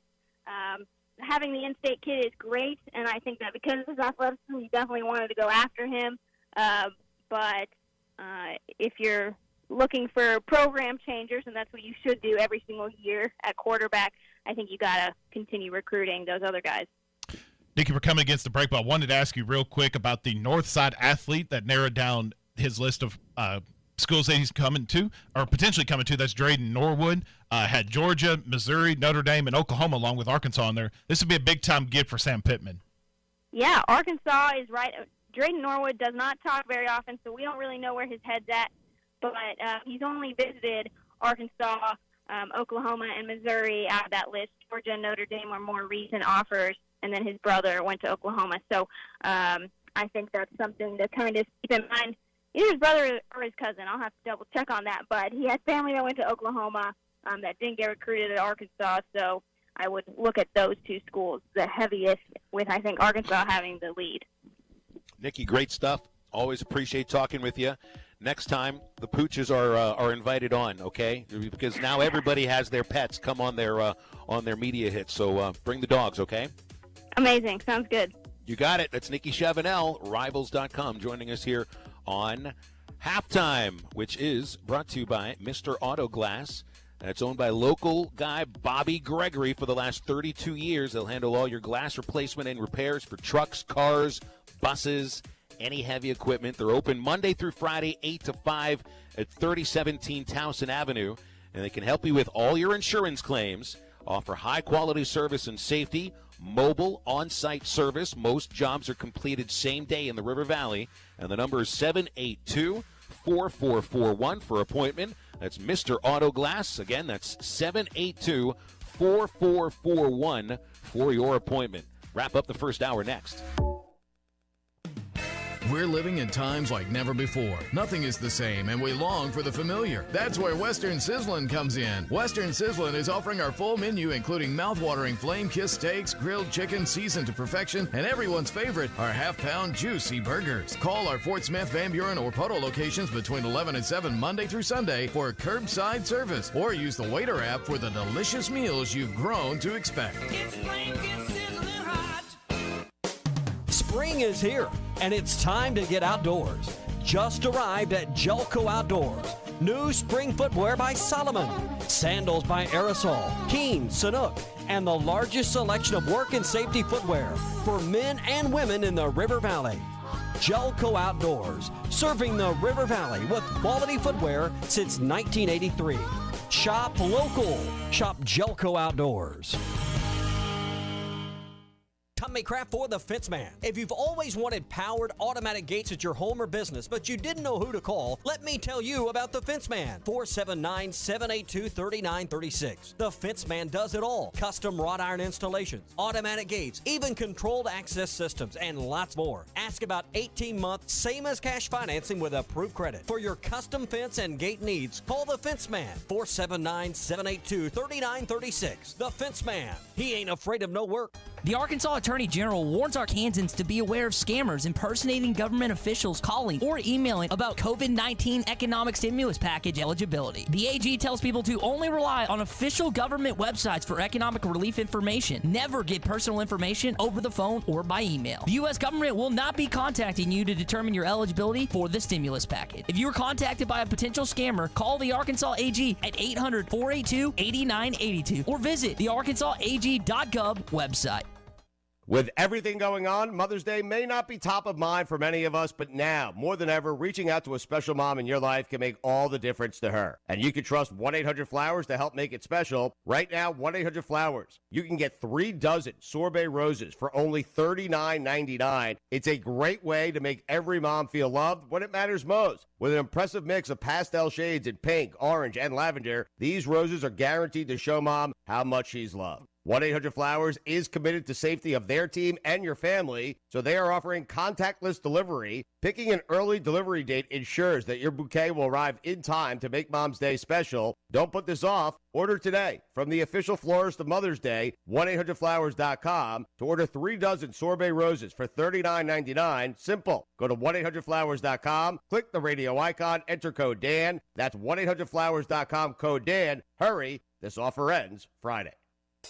Having the in-state kid is great, and I think that because of his athleticism, you definitely wanted to go after him. But if you're looking for program changers, and that's what you should do every single year at quarterback, I think you got to continue recruiting those other guys. Nikki, we're coming against the break, but I wanted to ask you real quick about the Northside athlete that narrowed down his list of schools that he's coming to, or potentially coming to. That's Drayden Norwood. Had Georgia, Missouri, Notre Dame, and Oklahoma along with Arkansas in there. This would be a big-time gift for Sam Pittman. Yeah, Arkansas is right. Drayden Norwood does not talk very often, so we don't really know where his head's at. But he's only visited Arkansas, Oklahoma, and Missouri out of that list. Georgia and Notre Dame are more recent offers, and then his brother went to Oklahoma. So I think that's something to kind of keep in mind. Either his brother or his cousin. I'll have to double-check on that. But he has family that went to Oklahoma that didn't get recruited at Arkansas, so I would look at those 2 schools the heaviest, with, I think, Arkansas having the lead. Nikki, great stuff. Always appreciate talking with you. Next time, the Pooches are invited on, okay? Because now everybody has their pets come on their media hits. So bring the dogs, okay? Amazing. Sounds good. You got it. That's Nikki Chavanel, Rivals.com, joining us here on Halftime, which is brought to you by Mr. Auto Glass. It's owned by local guy Bobby Gregory for the last 32 years. They'll handle all your glass replacement and repairs for trucks, cars, buses, any heavy equipment. They're open Monday through Friday, 8 to 5 at 3017 Towson Avenue. And they can help you with all your insurance claims, offer high-quality service and safety, mobile on-site service. Most jobs are completed same day in the River Valley. And the number is 782-4441 for appointment. That's Mr. Auto Glass. Again, that's 782-4441 for your appointment. Wrap up the first hour next. We're living in times like never before. Nothing is the same, and we long for the familiar. That's where Western Sizzlin' comes in. Western Sizzlin' is offering our full menu, including mouthwatering flame-kissed steaks, grilled chicken seasoned to perfection, and everyone's favorite, our half-pound juicy burgers. Call our Fort Smith, Van Buren, or Poto locations between 11 and 7 Monday through Sunday for curbside service, or use the Waiter app for the delicious meals you've grown to expect. It's Spring is here, and it's time to get outdoors. Just arrived at Jelco Outdoors. New spring footwear by Salomon, sandals by Aerosol, Keen, Sanuk, and the largest selection of work and safety footwear for men and women in the River Valley. Jelco Outdoors, serving the River Valley with quality footwear since 1983. Shop local. Shop Jelco Outdoors. Tommy Craft for the Fence Man. If you've always wanted powered automatic gates at your home or business, but you didn't know who to call, let me tell you about the Fence Man. 479-782-3936. The Fence Man does it all. Custom wrought iron installations, automatic gates, even controlled access systems, and lots more. Ask about 18-month, same as cash financing with approved credit. For your custom fence and gate needs, call the Fence Man. 479-782-3936. The Fence Man. He ain't afraid of no work. The Arkansas Attorney General warns Arkansans to be aware of scammers impersonating government officials calling or emailing about COVID-19 economic stimulus package eligibility. The AG tells people to only rely on official government websites for economic relief information. Never get personal information over the phone or by email. The U.S. government will not be contacting you to determine your eligibility for the stimulus package. If you are contacted by a potential scammer, call the Arkansas AG at 800-482-8982 or visit the arkansasag.gov website. With everything going on, Mother's Day may not be top of mind for many of us, but now, more than ever, reaching out to a special mom in your life can make all the difference to her. And you can trust 1-800-Flowers to help make it special. Right now, 1-800-Flowers. You can get 3 dozen sorbet roses for only $39.99. It's a great way to make every mom feel loved when it matters most. With an impressive mix of pastel shades in pink, orange, and lavender, these roses are guaranteed to show mom how much she's loved. 1-800-Flowers is committed to safety of their team and your family, so they are offering contactless delivery. Picking an early delivery date ensures that your bouquet will arrive in time to make Mom's Day special. Don't put this off. Order today from the official florist of Mother's Day, 1-800-Flowers.com, to order 3 dozen sorbet roses for $39.99. Simple. Go to 1-800-Flowers.com, click the radio icon, enter code Dan. That's 1-800-Flowers.com, code Dan. Hurry. This offer ends Friday.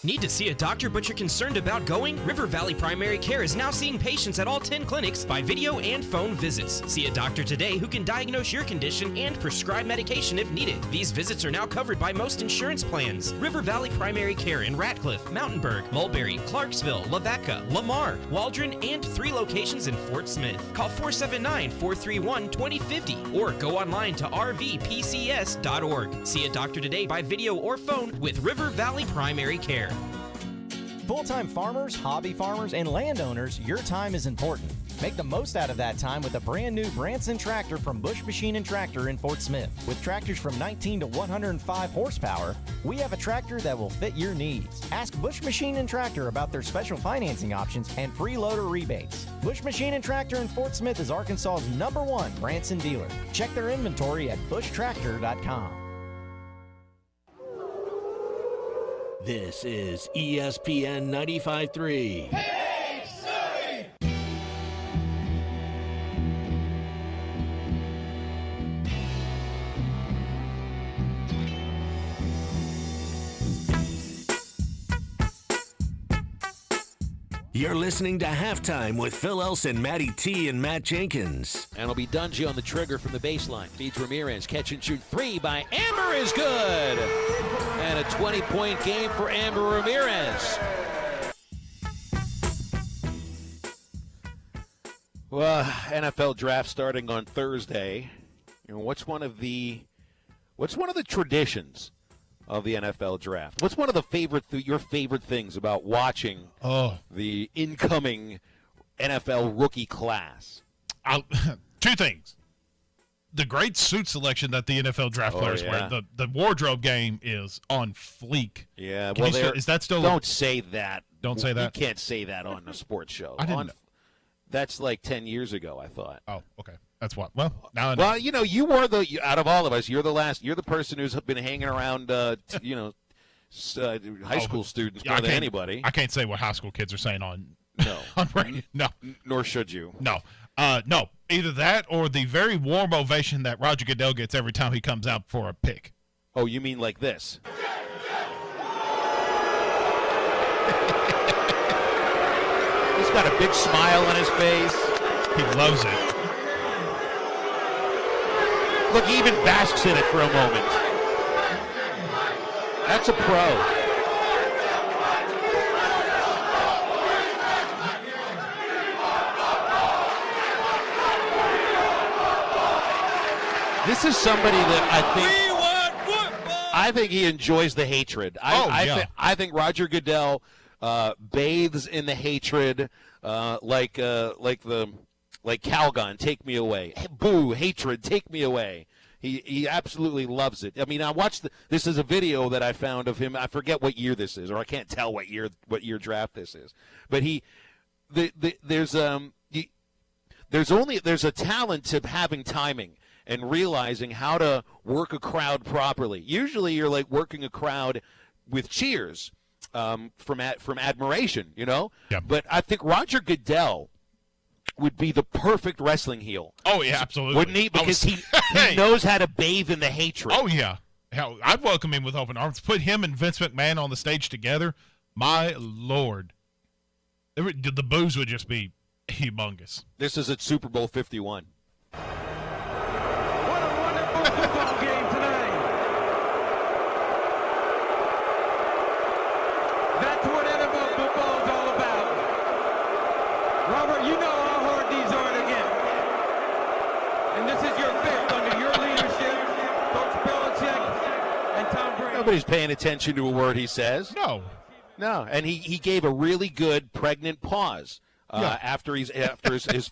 Need to see a doctor but you're concerned about going? River Valley Primary Care is now seeing patients at all 10 clinics by video and phone visits. See a doctor today who can diagnose your condition and prescribe medication if needed. These visits are now covered by most insurance plans. River Valley Primary Care in Ratcliffe, Mountainburg, Mulberry, Clarksville, Lavaca, Lamar, Waldron, and 3 locations in Fort Smith. Call 479-431-2050 or go online to rvpcs.org. See a doctor today by video or phone with River Valley Primary Care. Full-time farmers, hobby farmers, and landowners, your time is important. Make the most out of that time with a brand new Branson tractor from Bush Machine and Tractor in Fort Smith. With tractors from 19 to 105 horsepower, we have a tractor that will fit your needs. Ask Bush Machine and Tractor about their special financing options and free loader rebates. Bush Machine and Tractor in Fort Smith is Arkansas's #1 Branson dealer. Check their inventory at bushtractor.com. This is ESPN 95.3. You're listening to Halftime with Phil Elson, Matty T, and Matt Jenkins. And it'll be Dungy on the trigger from the baseline. Feeds Ramirez. Catch and shoot 3 by Amber is good. And a 20-point game for Amber Ramirez. Well, NFL draft starting on Thursday. You know, what's one of the traditions of the NFL draft? What's one of the your favorite things about watching the incoming NFL rookie class? 2 things. The great suit selection that the NFL draft players wear. The wardrobe game is on fleek. Yeah, is that still? Don't say that. Don't say that. You can't say that on a sports show. I didn't know. That's like 10 years ago, I thought. Oh, okay. That's what. Well, now I know. Well, you know, you were out of all of us, you're the person who's been hanging around, high school students more than anybody. I can't say what high school kids are saying on radio. No. Nor should you. No. No. Either that or the very warm ovation that Roger Goodell gets every time he comes out for a pick. Oh, you mean like this? He's got a big smile on his face. He loves it. Look, he even basks in it for a moment. That's a pro. This is somebody that I think he enjoys the hatred. I think Roger Goodell bathes in the hatred like Calgon, take me away. Boo, hatred, take me away. He absolutely loves it. I mean, I watched this is a video that I found of him. I forget what year this is, or I can't tell what year draft this is. But there's a talent to having timing and realizing how to work a crowd properly. Usually, you're like working a crowd with cheers from admiration, you know. Yeah. But I think Roger Goodell would be the perfect wrestling heel. Oh, yeah, absolutely. Wouldn't he? Because he knows how to bathe in the hatred. Oh, yeah. Hell, I'd welcome him with open arms. Put him and Vince McMahon on the stage together. My Lord. The boos would just be humongous. This is at Super Bowl 51. What a wonderful football game tonight. That's what NFL football is all about. Nobody's paying attention to a word he says. No. And he gave a really good pregnant pause after his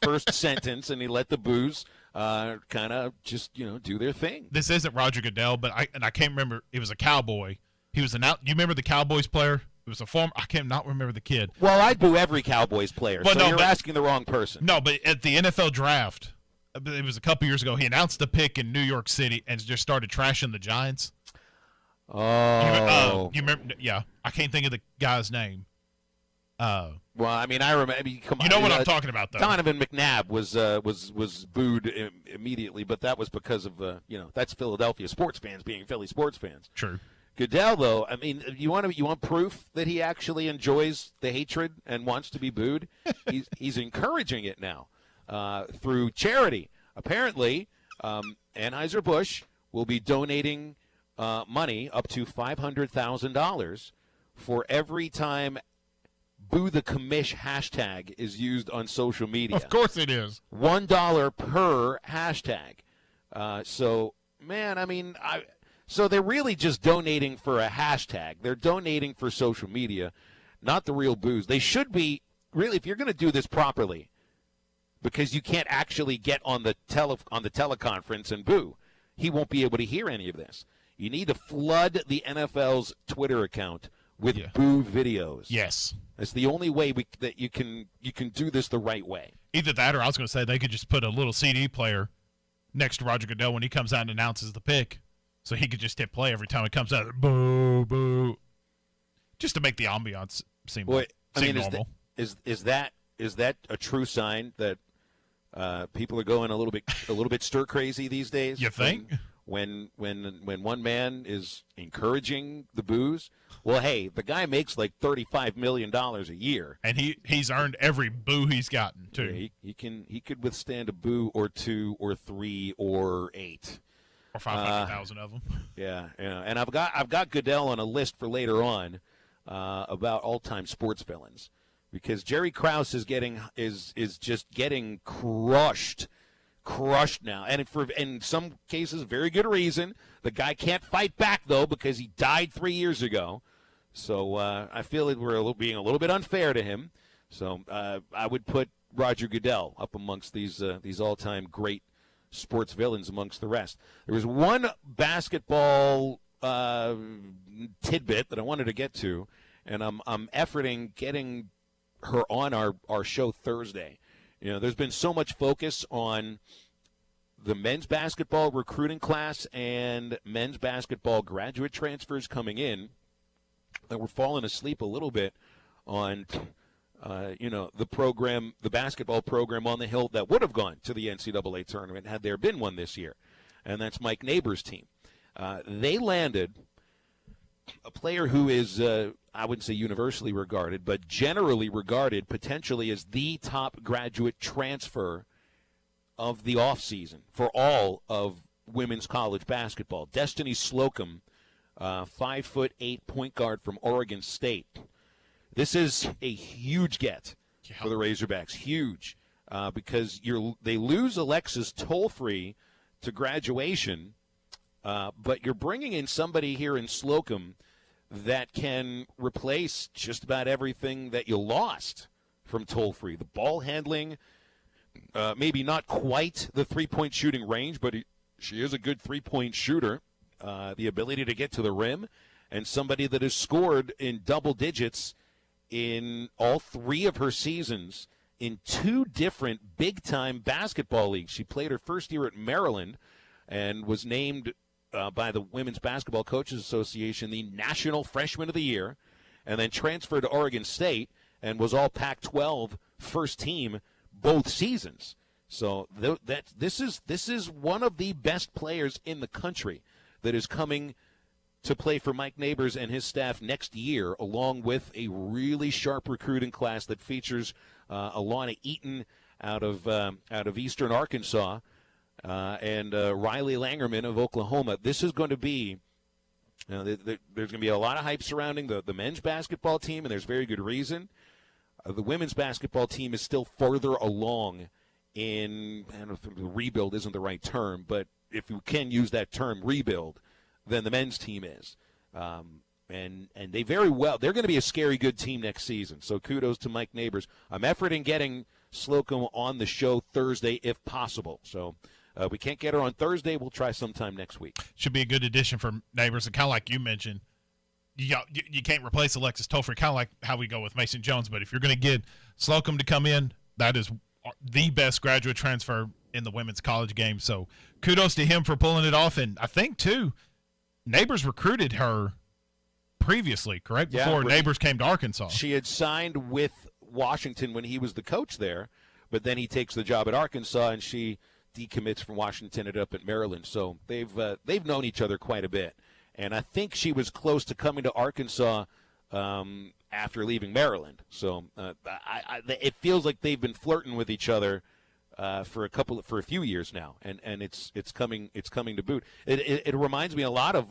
first sentence, and he let the boos kind of just do their thing. This isn't Roger Goodell, but I can't remember. It was a Cowboy. He was you remember the Cowboys player? It was a former. I can't not remember the kid. Well, I'd boo every Cowboys player. But you're asking the wrong person. No, but at the NFL draft, it was a couple years ago. He announced the pick in New York City and just started trashing the Giants. Oh, you remember? Yeah, I can't think of the guy's name. Well, I mean, I remember. Come on, you know what I'm talking about, though. Donovan McNabb was booed immediately, but that was because of that's Philadelphia sports fans being Philly sports fans. True. Goodell, though, I mean, you want proof that he actually enjoys the hatred and wants to be booed? He's encouraging it now through charity. Apparently, Anheuser-Busch will be donating money up to $500,000 for every time Boo the Commish hashtag is used on social media. Of course it is. $1 per hashtag. So, man, I mean, so they're really just donating for a hashtag. They're donating for social media, not the real booze. They should be, really, if you're going to do this properly, because you can't actually get on the teleconference and boo. He won't be able to hear any of this. You need to flood the NFL's Twitter account with boo videos. Yes. That's the only way that you can do this the right way. Either that, or I was going to say they could just put a little CD player next to Roger Goodell when he comes out and announces the pick, so he could just hit play every time it comes out. Boo, boo. Just to make the ambiance seem normal. Is that a true sign that people are going a little bit stir crazy these days? You think? When one man is encouraging the boos, well, hey, the guy makes like $35 million a year, and he's earned every boo he's gotten too. Yeah, he could withstand a boo or two or three or eight. Or 500,000 of them. Yeah, and I've got Goodell on a list for later on about all-time sports villains, because Jerry Krause is just getting crushed now, and for in some cases very good reason. The guy can't fight back though, because he died 3 years ago. So I feel that we're being a little bit unfair to him. So I would put Roger Goodell up amongst these all-time great sports villains amongst the rest. There was one basketball tidbit that I wanted to get to, and I'm efforting getting her on our show Thursday. There's been so much focus on the men's basketball recruiting class and men's basketball graduate transfers coming in that we're falling asleep a little bit on the basketball program on the Hill that would have gone to the NCAA tournament had there been one this year, and that's Mike Neighbors' team. They landed a player who is, I wouldn't say universally regarded, but generally regarded potentially as the top graduate transfer of the offseason for all of women's college basketball. Destiny Slocum, 5'8" point guard from Oregon State. This is a huge get for the Razorbacks, huge, because they lose Alexis Tollfree to graduation, but you're bringing in somebody here in Slocum that can replace just about everything that you lost from Tollfree. The ball handling, maybe not quite the three-point shooting range, but she is a good three-point shooter. The ability to get to the rim, and somebody that has scored in double digits in all three of her seasons in two different big-time basketball leagues. She played her first year at Maryland and was named by the Women's Basketball Coaches Association the National Freshman of the Year, and then transferred to Oregon State and was all Pac-12 first team both seasons. So this is one of the best players in the country that is coming to play for Mike Neighbors and his staff next year, along with a really sharp recruiting class that features Alana Eaton out of Eastern Arkansas and Riley Langerman of Oklahoma. This is going to be there's going to be a lot of hype surrounding the men's basketball team, and there's very good reason. The women's basketball team is still further along in, I don't know if rebuild isn't the right term, but if you can use that term, rebuild, than the men's team is. And they very well, they're going to be a scary good team next season. So kudos to Mike Neighbors. I'm efforting getting Slocum on the show Thursday if possible. So we can't get her on Thursday. We'll try sometime next week. Should be a good addition for Neighbors. And kind of like you mentioned, you can't replace Alexis Tolfree, kind of like how we go with Mason Jones. But if you're going to get Slocum to come in, that is the best graduate transfer in the women's college game. So kudos to him for pulling it off. And I think, too, Neighbors recruited her previously, correct? Before Neighbors came to Arkansas. She had signed with Washington when he was the coach there, but then he takes the job at Arkansas, and she decommits from Washington, ended up at Maryland. So they've known each other quite a bit. And I think she was close to coming to Arkansas after leaving Maryland. So it feels like they've been flirting with each other for a few years now, and it's coming to boot. It reminds me a lot of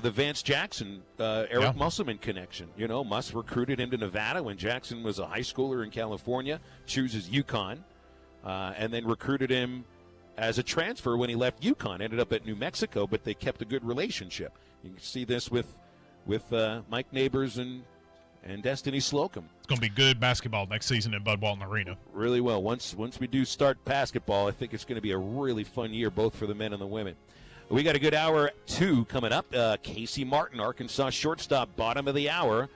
the Vance Jackson Eric Musselman connection. You know, Muss recruited him to Nevada when Jackson was a high schooler in California, chooses UConn, and then recruited him as a transfer when he left UConn. Ended up at New Mexico, but they kept a good relationship. You can see this with Mike Neighbors and Destiny Slocum. It's going to be good basketball next season in Bud Walton Arena. Really well. Once we do start basketball, I think it's going to be a really fun year, both for the men and the women. We got a good hour 2 coming up. Casey Martin, Arkansas shortstop, bottom of the hour.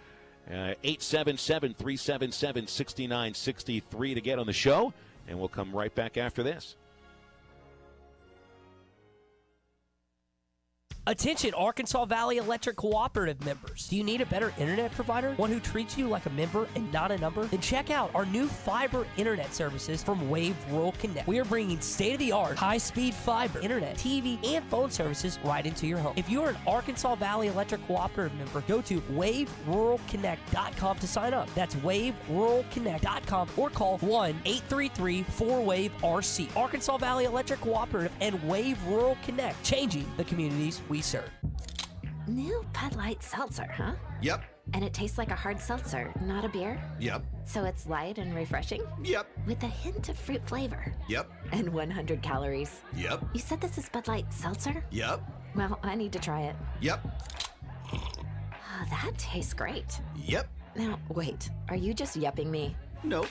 877-377-6963 to get on the show, and we'll come right back after this. Attention Arkansas Valley Electric Cooperative members. Do you need a better internet provider? One who treats you like a member and not a number? Then check out our new fiber internet services from Wave Rural Connect. We are bringing state-of-the-art, high-speed fiber, internet, TV, and phone services right into your home. If you are an Arkansas Valley Electric Cooperative member, go to waveruralconnect.com to sign up. That's waveruralconnect.com or call 1-833-4WAVE-RC. Arkansas Valley Electric Cooperative and Wave Rural Connect, changing the communities we serve. New Bud Light Seltzer, huh? Yep. And it tastes like a hard seltzer, not a beer? Yep. So it's light and refreshing? Yep. With a hint of fruit flavor? Yep. And 100 calories? Yep. You said this is Bud Light Seltzer? Yep. Well, I need to try it. Yep. Oh, that tastes great. Yep. Now, wait, are you just yupping me? Nope.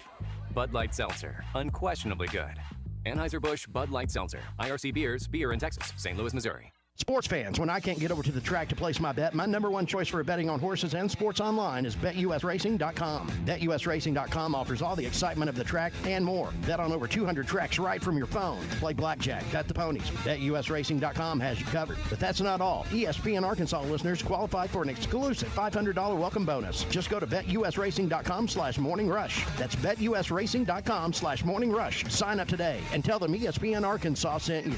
Bud Light Seltzer, unquestionably good. Anheuser-Busch Bud Light Seltzer, IRC Beers, beer in Texas, St. Louis, Missouri. Sports fans, when I can't get over to the track to place my bet, my number one choice for betting on horses and sports online is BetUSRacing.com. BetUSRacing.com offers all the excitement of the track and more. Bet on over 200 tracks right from your phone. Play blackjack, bet the ponies. BetUSRacing.com has you covered. But that's not all. ESPN Arkansas listeners qualify for an exclusive $500 welcome bonus. Just go to BetUSRacing.com/morningrush. That's BetUSRacing.com/morningrush. Sign up today and tell them ESPN Arkansas sent you.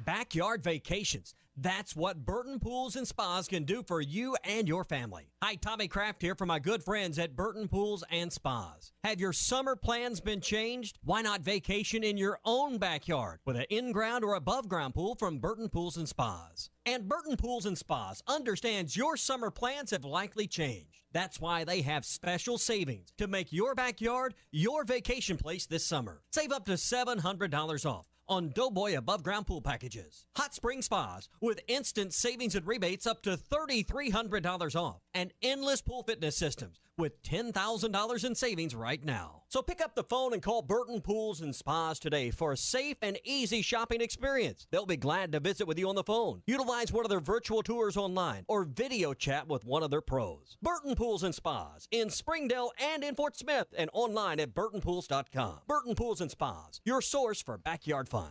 Backyard vacations. That's what Burton Pools and Spas can do for you and your family. Hi, Tommy Kraft here for my good friends at Burton Pools and Spas. Have your summer plans been changed? Why not vacation in your own backyard with an in-ground or above-ground pool from Burton Pools and Spas? And Burton Pools and Spas understands your summer plans have likely changed. That's why they have special savings to make your backyard your vacation place this summer. Save up to $700 off on Doughboy above ground pool packages. Hot Spring Spas with instant savings and rebates up to $3,300 off. And endless pool fitness systems with $10,000 in savings right now. So pick up the phone and call Burton Pools and Spas today for a safe and easy shopping experience. They'll be glad to visit with you on the phone. Utilize one of their virtual tours online or video chat with one of their pros. Burton Pools and Spas in Springdale and in Fort Smith and online at burtonpools.com. Burton Pools and Spas, your source for backyard fun.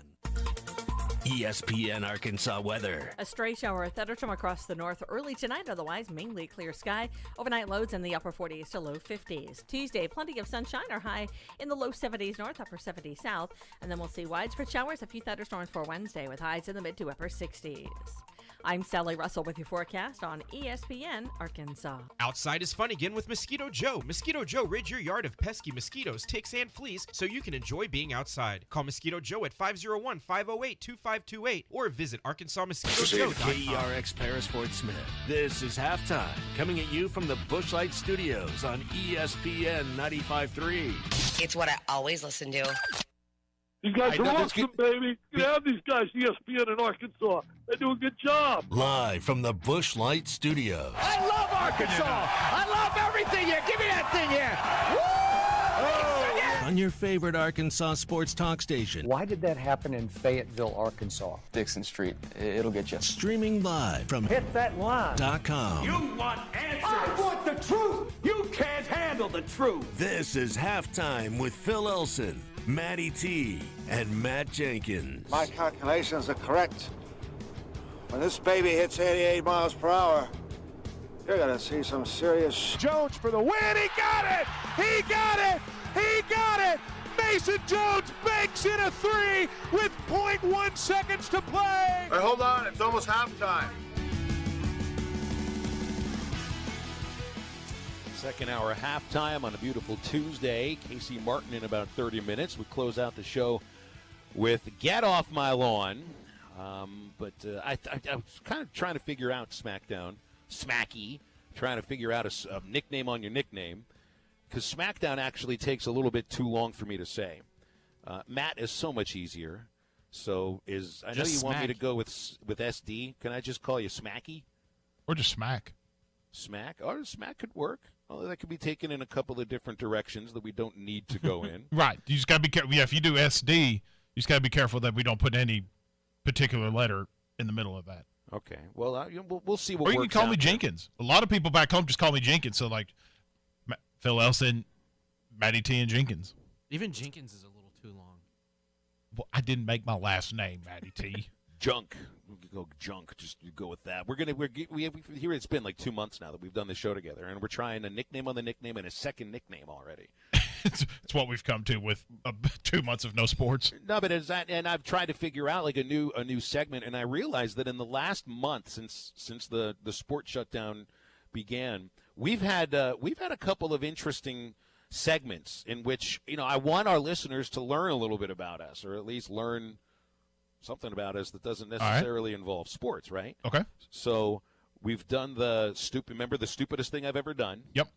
ESPN Arkansas weather. A stray shower or thunderstorm across the north early tonight, otherwise mainly clear sky. Overnight lows in the upper 40s to low 50s. Tuesday, plenty of sunshine, or high in the low 70s north, upper 70s south. And then we'll see widespread showers, a few thunderstorms for Wednesday with highs in the mid to upper 60s. I'm Sally Russell with your forecast on ESPN Arkansas. Outside is fun again with Mosquito Joe. Mosquito Joe rids your yard of pesky mosquitoes, ticks, and fleas so you can enjoy being outside. Call Mosquito Joe at 501-508-2528 or visit ArkansasMosquitoJoe.com. KERX Paris Fort Smith. This is Halftime, coming at you from the Busch Light Studios on ESPN 95.3. It's what I always listen to. These guys are awesome, baby. You can have these guys, ESPN in Arkansas. They do a good job. Live from the Busch Light Studios. I love Arkansas. I love everything here. Give me that thing here. On your favorite Arkansas sports talk station. Why did that happen in Fayetteville, Arkansas? Dixon Street. It'll get you. Streaming live from Hit that line. .com. You want answers. I want the truth. You can't handle the truth. This is Halftime with Phil Elson, Matty T, and Matt Jenkins. My calculations are correct. When this baby hits 88 miles per hour, you're going to see some serious... Jones for the win. He got it. He got it. He got it. Mason Jones banks in a three with 0.1 seconds to play. Hey, hold on. It's almost halftime. Second hour halftime on a beautiful Tuesday. Casey Martin in about 30 minutes. We close out the show with Get Off My Lawn. I was kind of trying to figure out SmackDown. Smacky. Trying to figure out a nickname on your nickname. Because SmackDown actually takes a little bit too long for me to say. Matt is so much easier. So I know you want me to go with SD. Can I just call you Smacky? Or just Smack. Smack? Or Smack could work. Although that could be taken in a couple of different directions that we don't need to go in. Right. You just got to be careful. Yeah, if you do SD, you just got to be careful that we don't put any particular letter in the middle of that. Okay. Well, we'll see what works out. Or you can call me there. Jenkins. A lot of people back home just call me Jenkins. So, like, Phil Elson, Matty T, and Jenkins. Even Jenkins is a little too long. Well, I didn't make my last name, Matty T. Junk. We could go Junk. Just go with that. We here. It's been like 2 months now that we've done this show together, and we're trying a nickname on the nickname and a second nickname already. It's what we've come to with 2 months of no sports. No, but and I've tried to figure out like a new segment, and I realized that in the last month since the sports shutdown began, we've had a couple of interesting segments in which I want our listeners to learn a little bit about us, or at least learn something about us that doesn't necessarily involve sports, right? Okay. So we've done remember the stupidest thing I've ever done? Yep.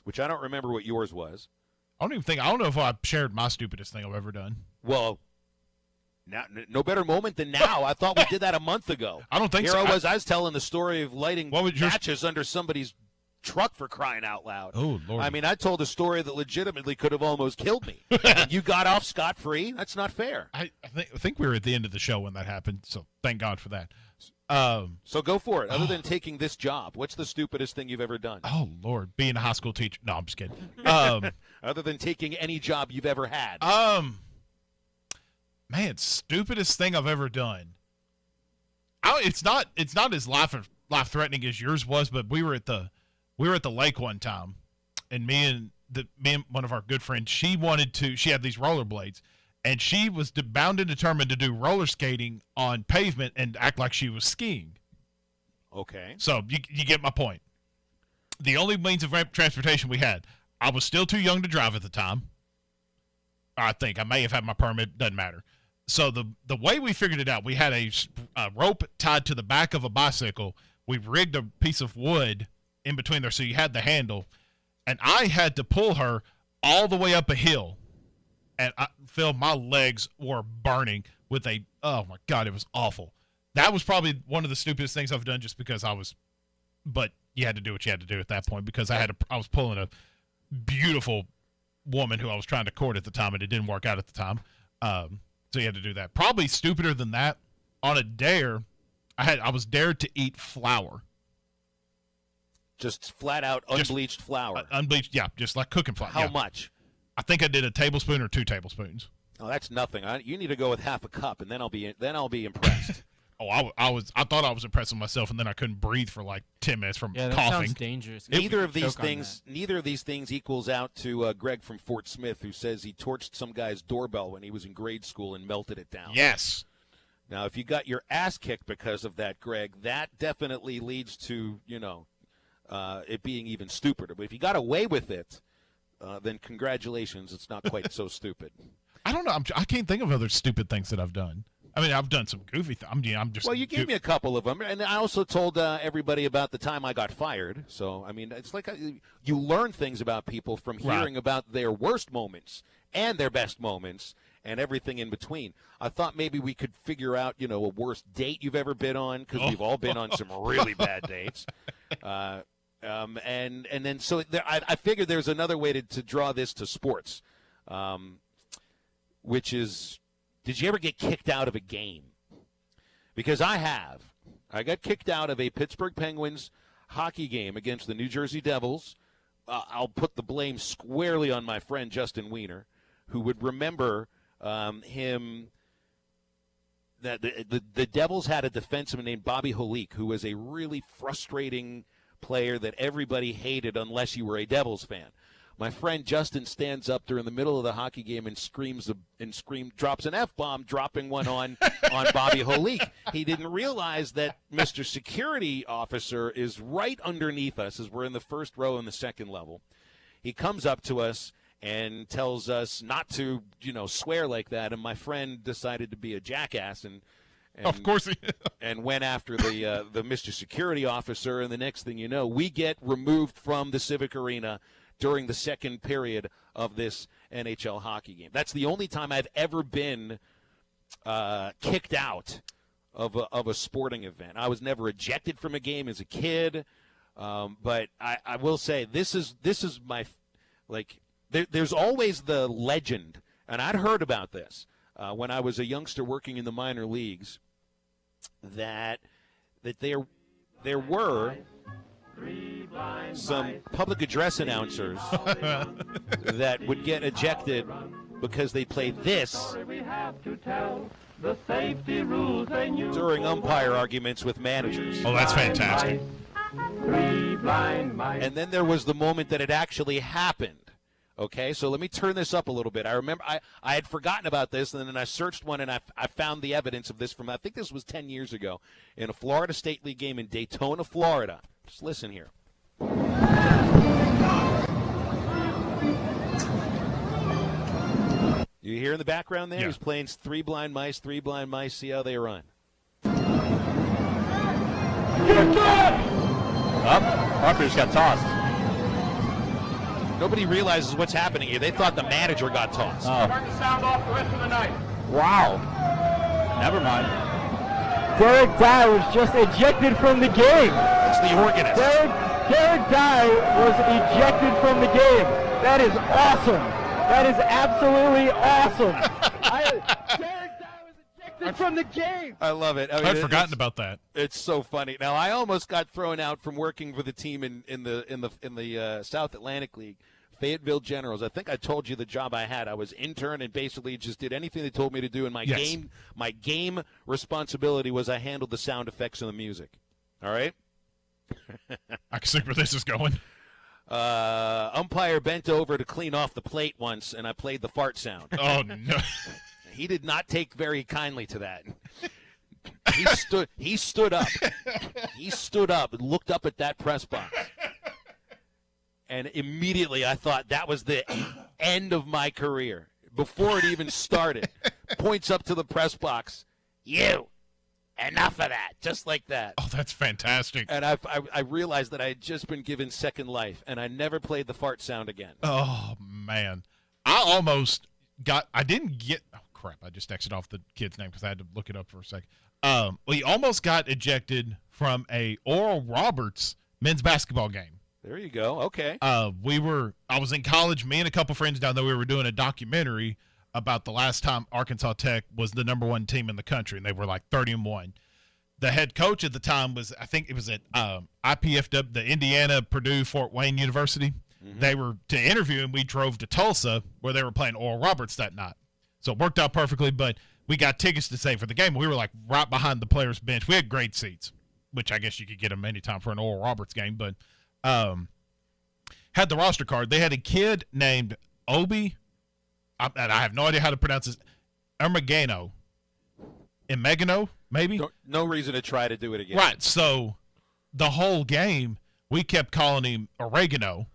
Which I don't remember what yours was. I don't know if I shared my stupidest thing I've ever done. Well, now, no better moment than now. I thought we did that a month ago. I don't think Here so. I was telling the story of lighting matches under somebody's truck, for crying out loud. Oh, Lord. I mean, I told a story that legitimately could have almost killed me. You got off scot-free? That's not fair. I think we were at the end of the show when that happened, so thank God for that. So go for it. Other than taking this job, what's the stupidest thing you've ever done? Oh, Lord, being a high school teacher. No, I'm just kidding. Other than taking any job you've ever had. Man, stupidest thing I've ever done. It's not as life-threatening as yours was, but we were at the lake one time, and me and one of our good friends, she had these rollerblades, and she was bound and determined to do roller skating on pavement and act like she was skiing. Okay. So you get my point. The only means of transportation we had, I was still too young to drive at the time. I think I may have had my permit, doesn't matter. So the way we figured it out, we had a rope tied to the back of a bicycle. We rigged a piece of wood in between there, so you had the handle, and I had to pull her all the way up a hill. And Phil, my legs were burning oh my God, it was awful. That was probably one of the stupidest things I've done, just because but you had to do what you had to do at that point, because I was pulling a beautiful woman who I was trying to court at the time, and it didn't work out at the time. So you had to do that. Probably stupider than that, on a dare, I was dared to eat flour. Just flat out unbleached flour. Unbleached, yeah, just like cooking flour. How much? I think I did a tablespoon or 2 tablespoons. Oh, that's nothing. You need to go with half a cup, and then I'll be impressed. I thought I was impressed with myself, and then I couldn't breathe for like 10 minutes from coughing. Sounds dangerous. Neither of these things equals out to Greg from Fort Smith, who says he torched some guy's doorbell when he was in grade school and melted it down. Yes. Now, if you got your ass kicked because of that, Greg, that definitely leads to it being even stupider. But if you got away with it, then congratulations, it's not quite so stupid. I don't know. I can't think of other stupid things that I've done. I mean, I've done some goofy things. I'm just. Well, you gave me a couple of them, and I also told everybody about the time I got fired. So, I mean, it's like you learn things about people from hearing about their worst moments and their best moments, and everything in between. I thought maybe we could figure out, a worst date you've ever been on, because we've all been on some really bad dates. And then so I figured there's another way to draw this to sports, which is, did you ever get kicked out of a game? Because I have. I got kicked out of a Pittsburgh Penguins hockey game against the New Jersey Devils. I'll put the blame squarely on my friend Justin Wiener, who would remember him. That the Devils had a defenseman named Bobby Holik, who was a really frustrating player that everybody hated unless you were a Devils fan. My friend Justin stands up during the middle of the hockey game and drops an F-bomb, dropping one on Bobby Holik. He didn't realize that Mr. Security Officer is right underneath us as we're in the first row in the second level. He comes up to us and tells us not to, swear like that. And my friend decided to be a jackass and of course and went after the Mr. Security Officer. And the next thing you know, we get removed from the Civic Arena during the second period of this NHL hockey game. That's the only time I've ever been kicked out of a sporting event. I was never ejected from a game as a kid, but I will say this is my there's always the legend, and I'd heard about this when I was a youngster working in the minor leagues, that there were some public address announcers that would get ejected because they played this during umpire arguments with managers. Oh, that's fantastic. And then there was the moment that it actually happened. Okay, so let me turn this up a little bit. I remember I had forgotten about this, and then I searched one, and I found the evidence of this from, I think this was 10 years ago, in a Florida State League game in Daytona, Florida. Just listen here. You hear in the background there? Yeah. He's playing Three Blind Mice. See how they run. Harper just got tossed. Nobody realizes what's happening here. They thought the manager got tossed. Oh. Turn the sound off the rest of the night. Wow. Never mind. Derek Dye was just ejected from the game. It's the organist. Derek Dye was ejected from the game. That is awesome. That is absolutely awesome. Derek Dye was ejected from the game. I love it. I'd forgotten about that. It's so funny. Now I almost got thrown out from working for the team in the South Atlantic League, Fayetteville Generals. I think I told you the job I had. I was intern and basically just did anything they told me to do. And my game responsibility was I handled the sound effects and the music. All right. I can see where this is going. Umpire bent over to clean off the plate once, and I played the fart sound. Oh no! He did not take very kindly to that. He stood up. He stood up and looked up at that press box. And immediately I thought that was the end of my career. Before it even started, points up to the press box. You. Enough of that. Just like that. Oh, that's fantastic. And I realized that I had just been given second life, and I never played the fart sound again. Oh, man. I didn't get – oh, crap. I just exited off the kid's name because I had to look it up for a second. We almost got ejected from a Oral Roberts men's basketball game. There you go. Okay. I was in college. Me and a couple friends down there, we were doing a documentary about the last time Arkansas Tech was the number one team in the country, and they were like 30-1. The head coach at the time was, I think it was at IPFW, the Indiana Purdue Fort Wayne University. Mm-hmm. They were to interview, and we drove to Tulsa where they were playing Oral Roberts that night. So it worked out perfectly, but we got tickets to save for the game. We were like right behind the players' bench. We had great seats, which I guess you could get them anytime for an Oral Roberts game, but had the roster card. They had a kid named Obi, and I have no idea how to pronounce this, Emegano, maybe? No reason to try to do it again. Right, so the whole game, we kept calling him Oregano,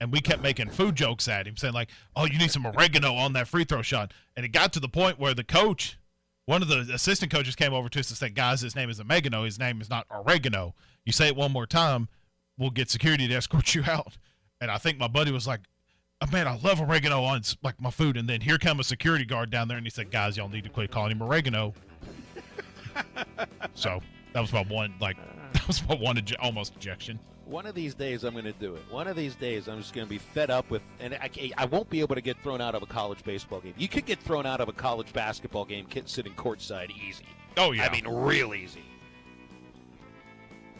and we kept making food jokes at him, saying like, oh, you need some oregano on that free throw shot. And it got to the point where the coach, one of the assistant coaches came over to us and said, guys, his name is Emegano. His name is not oregano. You say it one more time, we'll get security to escort you out. And I think my buddy was like, man, I love oregano on like my food. And then here come a security guard down there, and he said, guys, y'all need to quit calling him oregano. So that was my one, almost ejection. One of these days, I'm going to do it. One of these days, I'm just going to be fed up with, and I won't be able to get thrown out of a college baseball game. You could get thrown out of a college basketball game sitting courtside easy. Oh, yeah. I mean, real easy.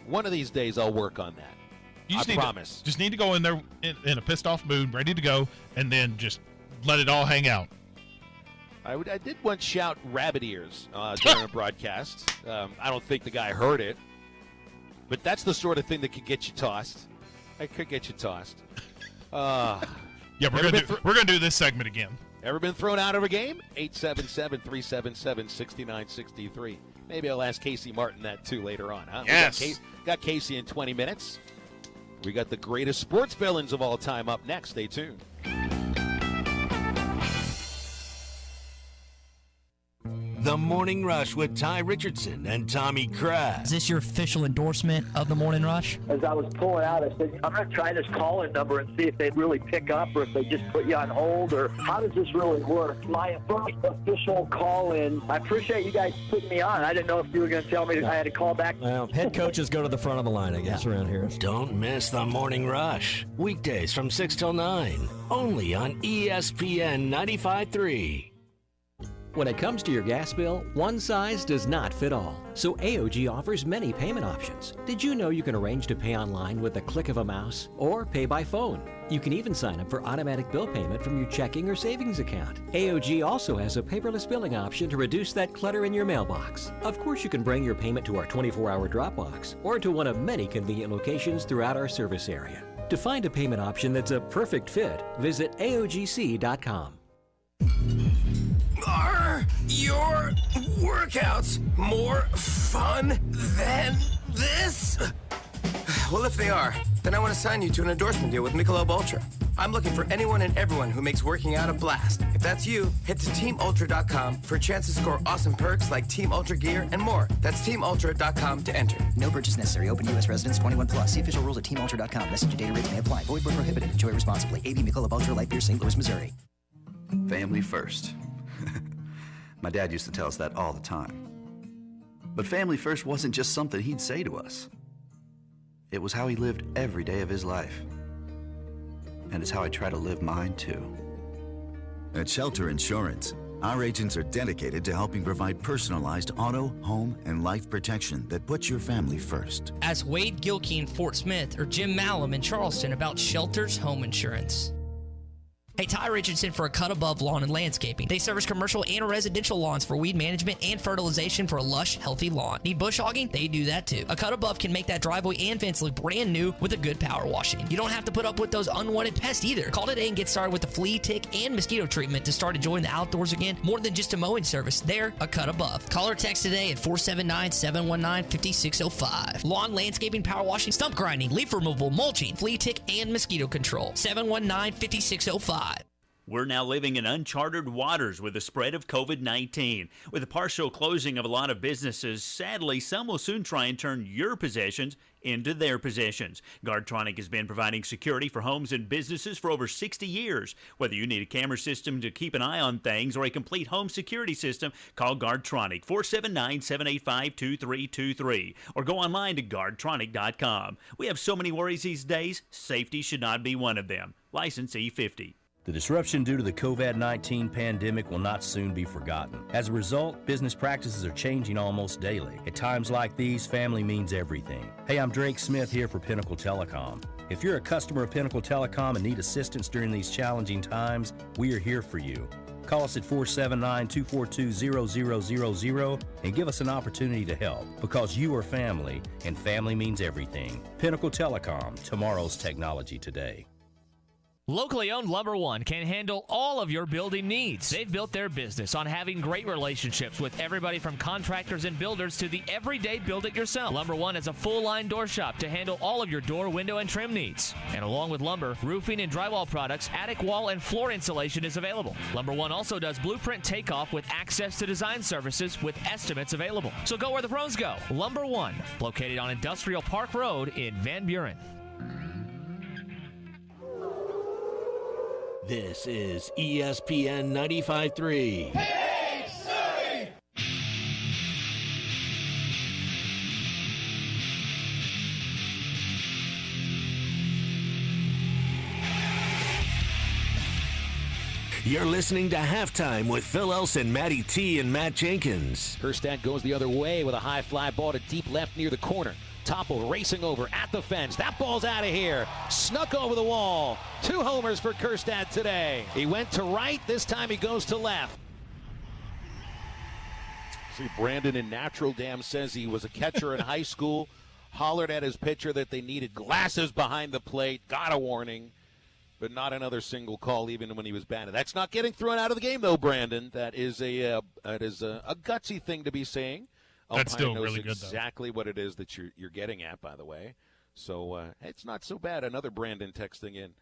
One of these days, I'll work on that. I promise. Just need to go in there in a pissed-off mood, ready to go, and then just let it all hang out. I did once shout rabbit ears during a broadcast. I don't think the guy heard it. But that's the sort of thing that could get you tossed. It could get you tossed. Yeah, we're gonna do this segment again. Ever been thrown out of a game? 877-377-6963. Maybe I'll ask Casey Martin that too later on. Huh? Yes. We got Casey in 20 minutes. We got the greatest sports villains of all time up next. Stay tuned. The Morning Rush with Ty Richardson and Tommy Kraft. Is this your official endorsement of the Morning Rush? As I was pulling out, I said, I'm going to try this call-in number and see if they really pick up or if they just put you on hold, or how does this really work? My first official call-in. I appreciate you guys putting me on. I didn't know if you were going to tell me that I had to call back. Well, head coaches go to the front of the line, I guess, around here. Don't miss the Morning Rush. Weekdays from 6 till 9. Only on ESPN 95.3. When it comes to your gas bill, one size does not fit all. So AOG offers many payment options. Did you know you can arrange to pay online with the click of a mouse or pay by phone? You can even sign up for automatic bill payment from your checking or savings account. AOG also has a paperless billing option to reduce that clutter in your mailbox. Of course, you can bring your payment to our 24-hour drop box or to one of many convenient locations throughout our service area. To find a payment option that's a perfect fit, visit AOGC.com. Are your workouts more fun than this? Well, if they are, then I want to sign you to an endorsement deal with Michelob Ultra. I'm looking for anyone and everyone who makes working out a blast. If that's you, head to TeamUltra.com for a chance to score awesome perks like Team Ultra gear and more. That's TeamUltra.com to enter. No purchase necessary. Open U.S. residents 21 plus. See official rules at TeamUltra.com. Message and data rates may apply. Void where prohibited. Enjoy responsibly. AB Michelob Ultra Light Beer, St. Louis, Missouri. Family first. My dad used to tell us that all the time. But family first wasn't just something he'd say to us. It was how he lived every day of his life. And it's how I try to live mine too. At Shelter Insurance, our agents are dedicated to helping provide personalized auto, home, and life protection that puts your family first. Ask Wade Gilkey in Fort Smith or Jim Malum in Charleston about Shelter's home insurance. Hey, Ty Richardson for A Cut Above Lawn and Landscaping. They service commercial and residential lawns for weed management and fertilization for a lush, healthy lawn. Need bush hogging? They do that too. A Cut Above can make that driveway and fence look brand new with a good power washing. You don't have to put up with those unwanted pests either. Call today and get started with the flea, tick, and mosquito treatment to start enjoying the outdoors again. More than just a mowing service. They're A Cut Above. Call or text today at 479-719-5605. Lawn, landscaping, power washing, stump grinding, leaf removal, mulching, flea, tick, and mosquito control. 719-5605. We're now living in uncharted waters with the spread of COVID-19. With the partial closing of a lot of businesses, sadly, some will soon try and turn your possessions into their possessions. Guardtronic has been providing security for homes and businesses for over 60 years. Whether you need a camera system to keep an eye on things or a complete home security system, call Guardtronic 479-785-2323 or go online to guardtronic.com. We have so many worries these days, safety should not be one of them. License E50. The disruption due to the COVID-19 pandemic will not soon be forgotten. As a result, business practices are changing almost daily. At times like these, family means everything. Hey, I'm Drake Smith here for Pinnacle Telecom. If you're a customer of Pinnacle Telecom and need assistance during these challenging times, we are here for you. Call us at 479-242-0000 and give us an opportunity to help, because you are family, and family means everything. Pinnacle Telecom, tomorrow's technology today. Locally owned Lumber One can handle all of your building needs. They've built their business on having great relationships with everybody from contractors and builders to the everyday build-it-yourself. Lumber One is a full-line door shop to handle all of your door, window, and trim needs. And along with lumber, roofing and drywall products, attic wall and floor insulation is available. Lumber One also does blueprint takeoff with access to design services with estimates available. So go where the pros go. Lumber One, located on Industrial Park Road in Van Buren. This is ESPN 95.3. You're listening to Halftime with Phil Elson, Matty T, and Matt Jenkins. Kerstad goes the other way with a high fly ball to deep left near the corner. Topple racing over at the fence. That ball's out of here. Snuck over the wall. 2 homers for Kerstad today. He went to right. This time he goes to left. See, Brandon in Natural Dam says he was a catcher in high school. Hollered at his pitcher that they needed glasses behind the plate. Got a warning. But not another single call, even when he was batted. That's not getting thrown out of the game, though, Brandon. That is a gutsy thing to be saying. That's still knows really good, though. Exactly what it is that you're getting at, by the way. So it's not so bad. Another Brandon texting in.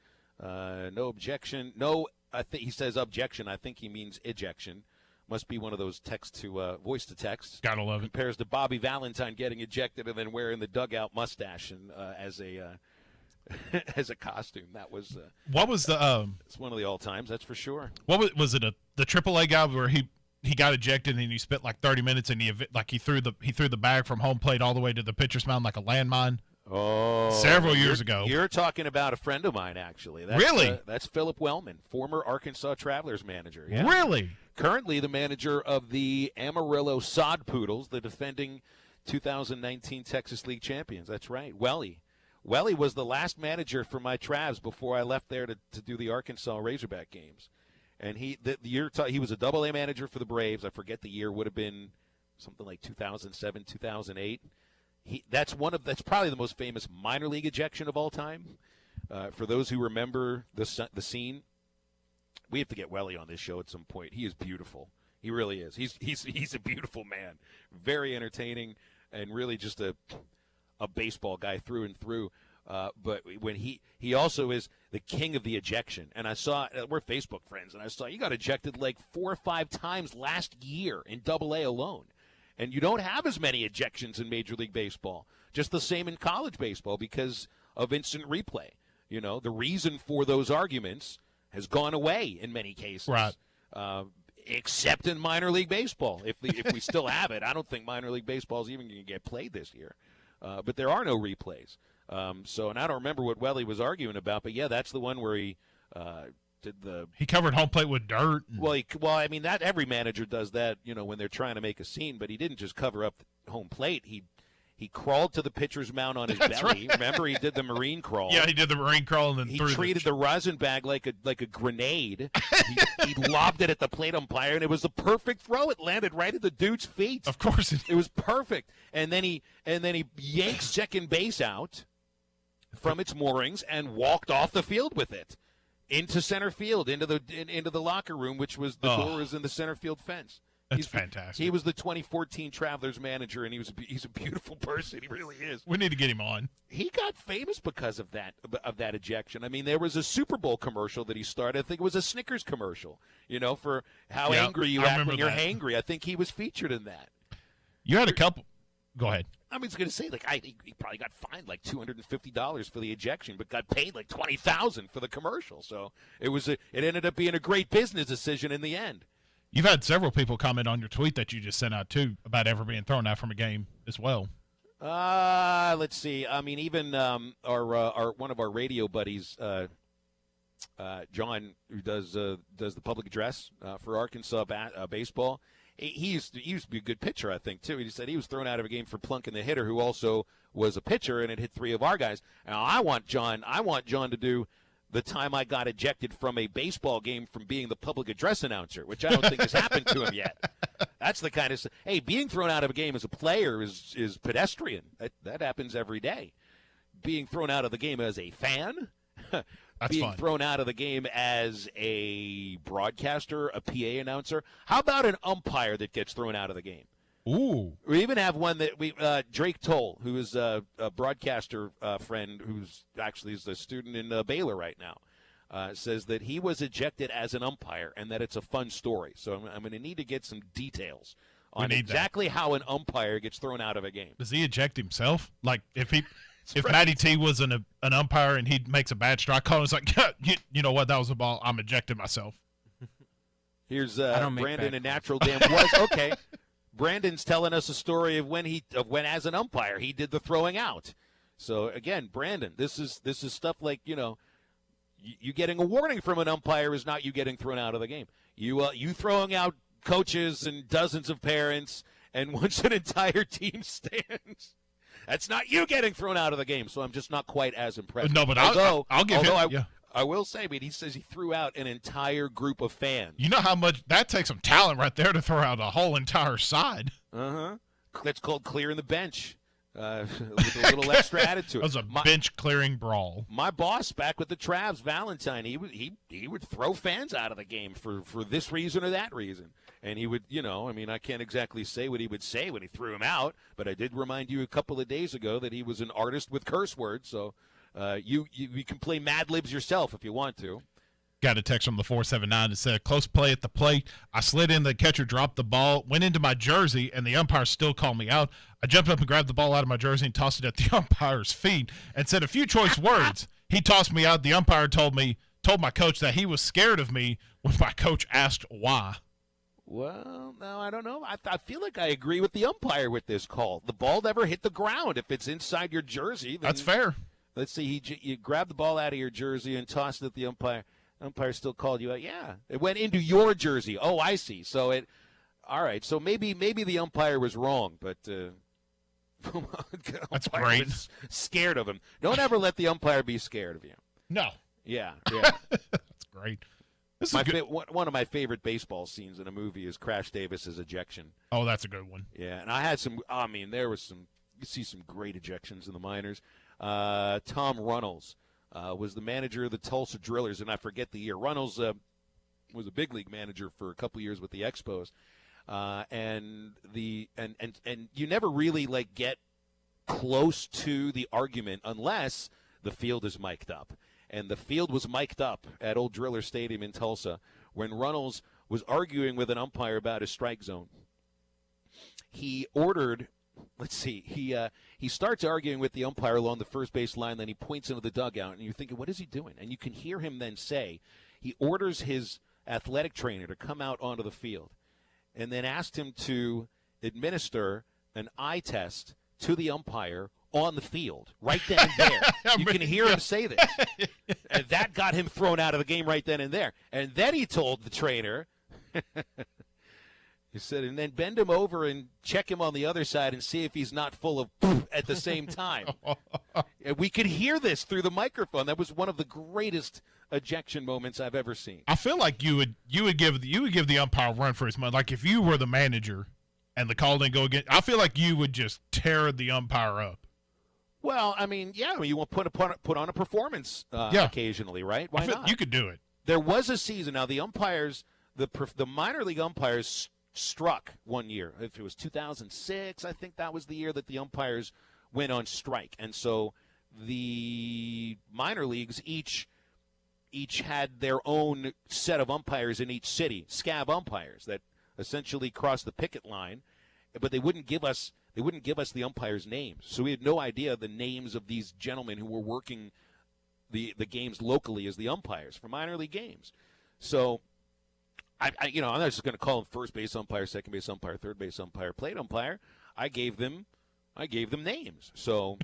No objection. No, he says objection. I think he means ejection. Must be one of those text to voice to text. Gotta love it. Compares to Bobby Valentine getting ejected and then wearing the dugout mustache and as a. As a costume, that was what was the it's one of the all times, that's for sure. What was it? The AAA guy where he got ejected and he spent like 30 minutes and he threw the bag from home plate all the way to the pitcher's mound like a landmine. Oh, several years ago. You're talking about a friend of mine, actually. That's, really? That's Philip Wellman, former Arkansas Travelers manager. Yeah. Really? Currently the manager of the Amarillo Sod Poodles, the defending 2019 Texas League champions. That's right, Welly was the last manager for my Travs before I left there to do the Arkansas Razorback games. And he was a Double-A manager for the Braves. I forget the year, would have been something like 2007, 2008. That's probably the most famous minor league ejection of all time. For those who remember the scene, we have to get Welly on this show at some point. He is beautiful. He really is. He's a beautiful man. Very entertaining and really just a baseball guy through and through, but when he also is the king of the ejection. And I saw, we're Facebook friends, and I saw he got ejected like 4 or 5 times last year in Double-A alone. And you don't have as many ejections in Major League Baseball. Just the same in college baseball because of instant replay. You know, the reason for those arguments has gone away in many cases. Right. Except in minor league baseball. If we still have it, I don't think minor league baseball is even going to get played this year. But there are no replays. And I don't remember what Welly was arguing about, but yeah, that's the one where he he covered home plate with dirt. I mean, that every manager does that, when they're trying to make a scene, but he didn't just cover up the home plate. He crawled to the pitcher's mound on his belly. Right. Remember, he did the Marine crawl. Yeah, he did the Marine crawl, and then he treated the rosin bag like a grenade. he lobbed it at the plate umpire, and it was the perfect throw. It landed right at the dude's feet. Of course, it was perfect. And then he yanked second base out from its moorings and walked off the field with it into center field, into the locker room, which was the door was in the center field fence. That's fantastic. He was the 2014 Travelers manager, and he's a beautiful person. He really is. We need to get him on. He got famous because of that ejection. I mean, there was a Super Bowl commercial that he started. I think it was a Snickers commercial, for how angry you act when you're hangry. I think he was featured in that. You had a couple. Go ahead. I was going to say, he probably got fined like $250 for the ejection, but got paid like $20,000 for the commercial. So it ended up being a great business decision in the end. You've had several people comment on your tweet that you just sent out, too, about ever being thrown out from a game as well. Let's see. I mean, even our one of our radio buddies, John, who does the public address for Arkansas baseball, he used to be a good pitcher, I think, too. He said he was thrown out of a game for plunking the hitter, who also was a pitcher, and it hit 3 of our guys. Now, I want John to do the time I got ejected from a baseball game from being the public address announcer, which I don't think has happened to him yet. That's the kind of – hey, being thrown out of a game as a player is pedestrian. That happens every day. Being thrown out of the game as a fan, being thrown out of the game as a broadcaster, a PA announcer. How about an umpire that gets thrown out of the game? Ooh. We even have one that Drake Toll, who is a broadcaster friend who's actually is a student in Baylor right now, says that he was ejected as an umpire and that it's a fun story. So I'm going to need to get some details on exactly how an umpire gets thrown out of a game. Does he eject himself? Like if he if Matty T was an umpire and he makes a bad strike call, it's like, you know what, that was a ball. I'm ejecting myself. Here's Brandon in Natural Dam was okay. Brandon's telling us a story of when as an umpire he did the throwing out. So again, Brandon, this is stuff like, you getting a warning from an umpire is not you getting thrown out of the game. You throwing out coaches and dozens of parents, and once an entire team stands, that's not you getting thrown out of the game. So I'm just not quite as impressed. No, but I'll give him. Yeah. I will say, but he says he threw out an entire group of fans. You know how much that takes some talent right there to throw out a whole entire side. That's called clearing the bench. With a little extra attitude. It was a bench clearing brawl. My boss back with the Travs, Valentine, he would throw fans out of the game for this reason or that reason. And he would, I can't exactly say what he would say when he threw him out, but I did remind you a couple of days ago that he was an artist with curse words. So you can play Mad Libs yourself if you want to. Got a text from the 479 that said, close play at the plate. I slid in, the catcher dropped the ball, went into my jersey, and the umpire still called me out. I jumped up and grabbed the ball out of my jersey and tossed it at the umpire's feet and said a few choice words. He tossed me out. The umpire told my coach that he was scared of me when my coach asked why. Well, no, I don't know. I feel like I agree with the umpire with this call. The ball never hit the ground. If it's inside your jersey, then that's fair. Let's see. You grabbed the ball out of your jersey and tossed it at the umpire. Umpire still called you out. Yeah, it went into your jersey. Oh, I see. So all right. So maybe the umpire was wrong, but that's great. Was scared of him. Don't ever let the umpire be scared of you. No. Yeah. That's great. This is one of my favorite baseball scenes in a movie is Crash Davis's ejection. Oh, that's a good one. Yeah, and I had some. There was some. You see some great ejections in the minors. Tom Runnels. Was the manager of the Tulsa Drillers, and I forget the year. Runnels was a big league manager for a couple years with the Expos, and you never really get close to the argument unless the field is mic'd up, and the field was mic'd up at Old Driller Stadium in Tulsa when Runnels was arguing with an umpire about his strike zone. He ordered. Let's see. He starts arguing with the umpire along the first base line, then he points into the dugout, and you're thinking, what is he doing? And you can hear him then say, he orders his athletic trainer to come out onto the field and then asked him to administer an eye test to the umpire on the field right then and there. You can hear him say this. And that got him thrown out of the game right then and there. And then he told the trainer... He said, and then bend him over and check him on the other side and see if he's not full of poop at the same time. And we could hear this through the microphone. That was one of the greatest ejection moments I've ever seen. I feel like you would give the umpire a run for his money. Like if you were the manager and the call didn't go again, I feel like you would just tear the umpire up. Well, you want to put on a performance occasionally, right? Why not? You could do it. There was a season. Now the umpires, the minor league umpires struck one year. If it was 2006, I think that was the year that the umpires went on strike. And so the minor leagues each had their own set of umpires in each city, scab umpires that essentially crossed the picket line, but they wouldn't give us the umpires' names. So we had no idea the names of these gentlemen who were working the games locally as the umpires for minor league games. So I'm not just going to call them first base umpire, second base umpire, third base umpire, plate umpire. I gave them names. So,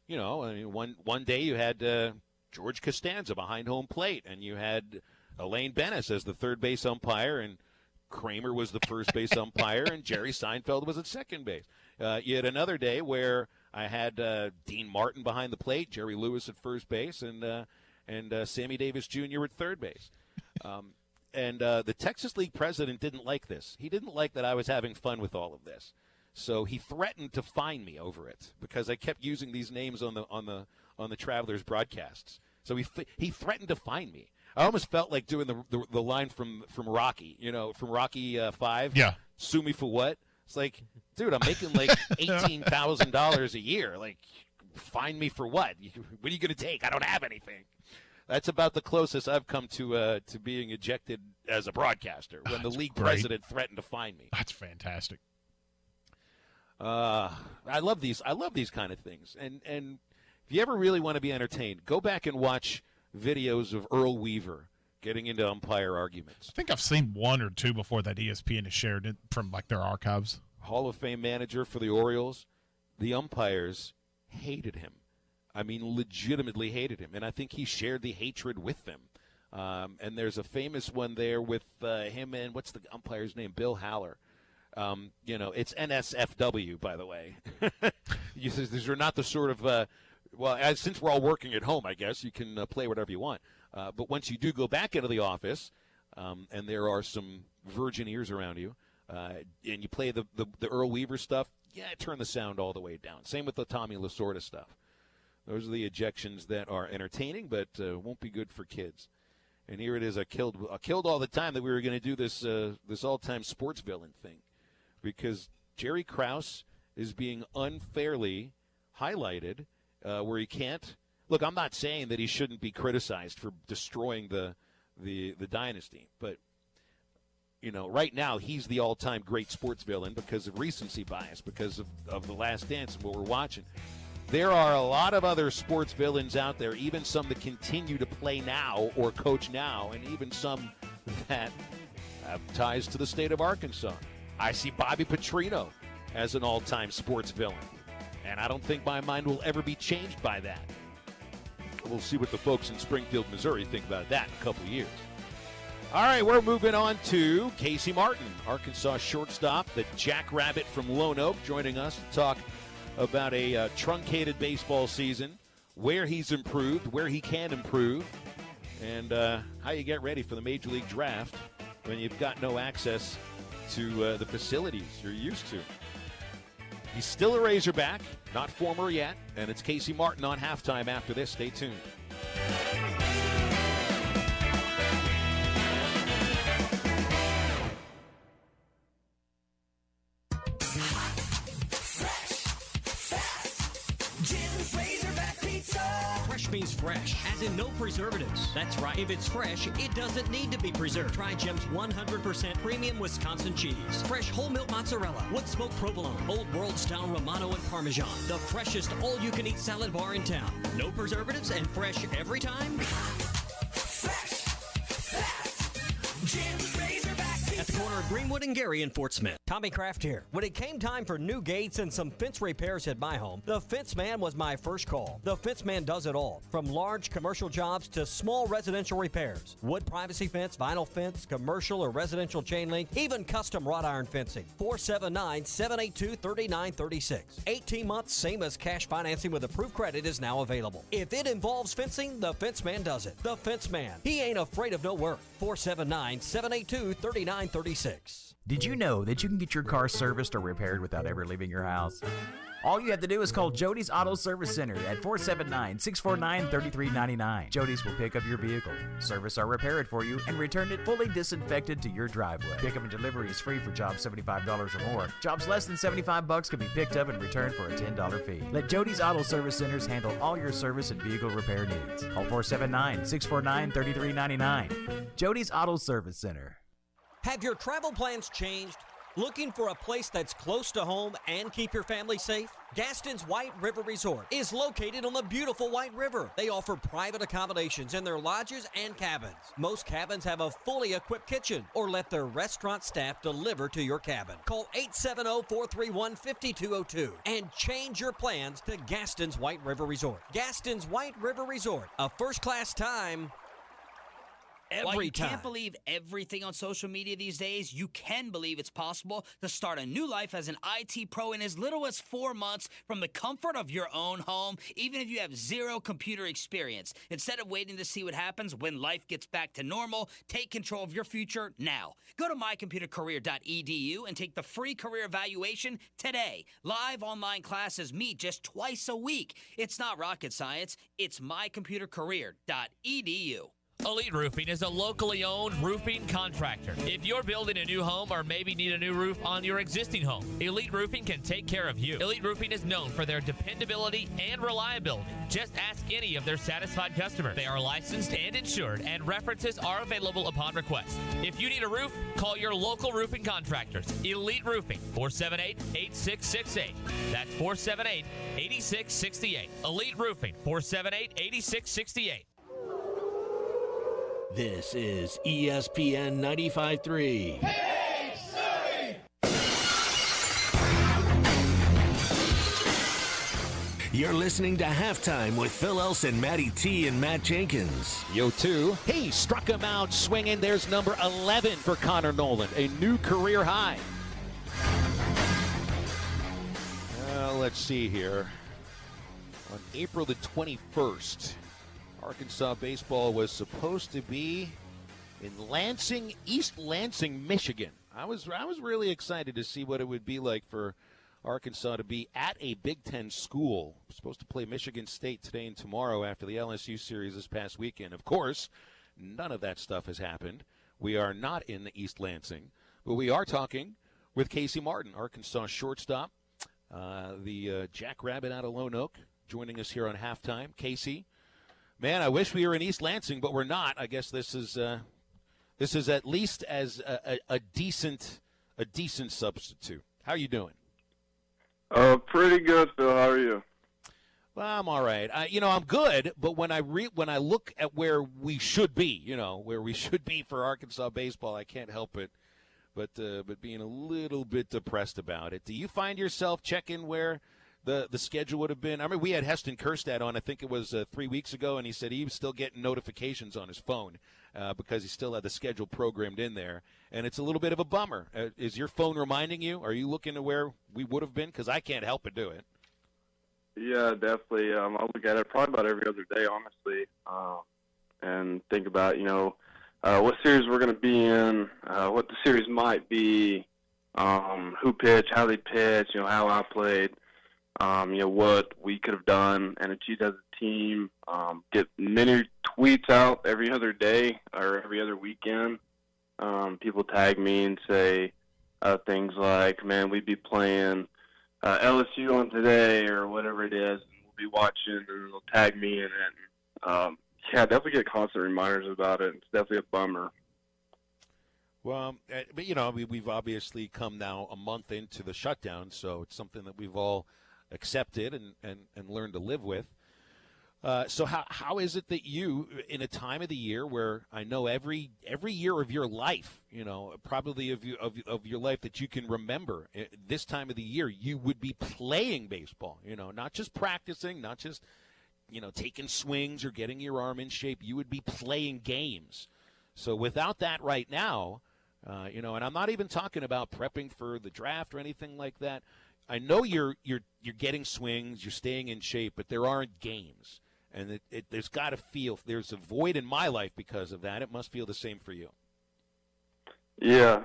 one day you had George Costanza behind home plate, and you had Elaine Bennis as the third base umpire, and Kramer was the first base umpire, and Jerry Seinfeld was at second base. You had another day where I had Dean Martin behind the plate, Jerry Lewis at first base, and Sammy Davis Jr. at third base. And the Texas League president didn't like this. He didn't like that I was having fun with all of this. So he threatened to fine me over it because I kept using these names on the Travelers broadcasts. So he threatened to fine me. I almost felt like doing the line from Rocky, from Rocky 5. Yeah. Sue me for what? It's like, dude, I'm making like $18,000 a year. Like, fine me for what? What are you going to take? I don't have anything. That's about the closest I've come to being ejected as a broadcaster when the league president threatened to fine me. That's fantastic. I love these kind of things, and If you ever really want to be entertained, go back and watch videos of Earl Weaver getting into umpire arguments. I think I've seen one or two before that ESPN has shared it from like their archives. Hall of Fame manager for the Orioles. The umpires hated him. I mean, legitimately hated him. And I think he shared the hatred with them. And there's a famous one there with him and, what's the umpire's name? Bill Haller. It's NSFW, by the way. These are not the sort of, since we're all working at home, I guess, you can play whatever you want. But once you do go back into the office, and there are some virgin ears around you, and you play the Earl Weaver stuff, turn the sound all the way down. Same with the Tommy Lasorda stuff. Those are the ejections that are entertaining, but won't be good for kids. And here it is. I killed all the time that we were going to do this all-time sports villain thing, because Jerry Krause is being unfairly highlighted where he can't. Look, I'm not saying that he shouldn't be criticized for destroying the dynasty, but right now he's the all-time great sports villain because of recency bias, because of The Last Dance and what we're watching. There are a lot of other sports villains out there, even some that continue to play now or coach now, and even some that have ties to the state of Arkansas. I see Bobby Petrino as an all-time sports villain, and I don't think my mind will ever be changed by that. We'll see what the folks in Springfield, Missouri think about that in a couple of years. All right, we're moving on to Casey Martin, Arkansas shortstop, the Jackrabbit from Lone Oak, joining us to talk about a truncated baseball season, where he's improved, where he can improve, and how you get ready for the Major League Draft when you've got no access to the facilities you're used to. He's still a Razorback, not former yet, and it's Casey Martin on Halftime after this. Stay tuned. Fresh means fresh, as in no preservatives. That's right. If it's fresh, it doesn't need to be preserved. Try Jim's 100% premium Wisconsin cheese. Fresh whole milk mozzarella, wood smoked provolone, old world style Romano and Parmesan. The freshest all-you-can-eat salad bar in town. No preservatives and fresh every time. Fresh, fast, Jim's Razorback Pizza. At the corner of Greenwood and Gary in Fort Smith. Tommy Kraft here. When it came time for new gates and some fence repairs at my home, the Fence Man was my first call. The Fence Man does it all, from large commercial jobs to small residential repairs. Wood privacy fence, vinyl fence, commercial or residential chain link, even custom wrought iron fencing. 479-782-3936. 18 months, same as cash financing with approved credit is now available. If it involves fencing, the Fence Man does it. The Fence Man. He ain't afraid of no work. 479-782-3936. Did you know that you can get your car serviced or repaired without ever leaving your house? All you have to do is call Jody's Auto Service Center at 479-649-3399. Jody's will pick up your vehicle, service or repair it for you, and return it fully disinfected to your driveway. Pickup and delivery is free for jobs $75 or more. Jobs less than $75 can be picked up and returned for a $10 fee. Let Jody's Auto Service Centers handle all your service and vehicle repair needs. Call 479-649-3399. Jody's Auto Service Center. Have your travel plans changed? Looking for a place that's close to home and keep your family safe? Gaston's White River Resort is located on the beautiful White River. They offer private accommodations in their lodges and cabins. Most cabins have a fully equipped kitchen, or let their restaurant staff deliver to your cabin. Call 870-431-5202 and change your plans to Gaston's White River Resort. Gaston's White River Resort, a first-class time While you time. can't believe everything on social media these days, you can believe it's possible to start a new life as an IT pro in as little as 4 months from the comfort of your own home, even if you have zero computer experience. Instead of waiting to see what happens when life gets back to normal, take control of your future now. Go to mycomputercareer.edu and take the free career evaluation today. Live online classes meet just twice a week. It's not rocket science. It's mycomputercareer.edu. Elite Roofing is a locally owned roofing contractor. If you're building a new home or maybe need a new roof on your existing home, Elite Roofing can take care of you. Elite Roofing is known for their dependability and reliability. Just ask any of their satisfied customers. They are licensed and insured, and references are available upon request. If you need a roof, call your local roofing contractors. Elite Roofing, 478-8668. That's 478-8668. Elite Roofing, 478-8668. This is ESPN 95.3. You're listening to Halftime with Phil Elson, Matty T, and Matt Jenkins. Yo, too. He struck him out swinging. There's number 11 for Connor Nolan, a new career high. Let's see here. On April the 21st, Arkansas baseball was supposed to be in Lansing, East Lansing, Michigan. I was really excited to see what it would be like for Arkansas to be at a Big Ten school. We're supposed to play Michigan State today and tomorrow after the LSU series this past weekend. Of course, none of that stuff has happened. We are not in the East Lansing, but we are talking with Casey Martin, Arkansas shortstop, the Jackrabbit out of Lone Oak, joining us here on Halftime. Casey, man, I wish we were in East Lansing, but we're not. I guess this is at least as a decent substitute. How are you doing? Pretty good, Phil. How are you? Well, I'm all right. I'm good, but when I look at where we should be, where we should be for Arkansas baseball, I can't help it but being a little bit depressed about it. Do you find yourself checking where the schedule would have been? I mean, we had Heston Kjerstad on, I think it was 3 weeks ago, and he said he was still getting notifications on his phone because he still had the schedule programmed in there, and it's a little bit of a bummer. Is your phone reminding you? Are you looking to where we would have been? Because I can't help but do it. Yeah, definitely. I look at it probably about every other day, honestly, and think about, what series we're going to be in, what the series might be, who pitched, how they pitched, how I played. What we could have done and achieved as a team. Get many tweets out every other day or every other weekend. People tag me and say things like, man, we'd be playing LSU on today or whatever it is, and we'll be watching, and they'll tag me in it. Yeah, definitely get constant reminders about it. It's definitely a bummer. Well, but, we've obviously come now a month into the shutdown, so it's something that we've all accepted and learned to live with. So how is it that you, in a time of the year where I know every year of your life, probably of your life that you can remember, this time of the year, you would be playing baseball, not just practicing, not just, taking swings or getting your arm in shape. You would be playing games. So without that right now, and I'm not even talking about prepping for the draft or anything like that. I know you're getting swings, you're staying in shape, but there aren't games. And there's got to feel, there's a void in my life because of that. It must feel the same for you. Yeah.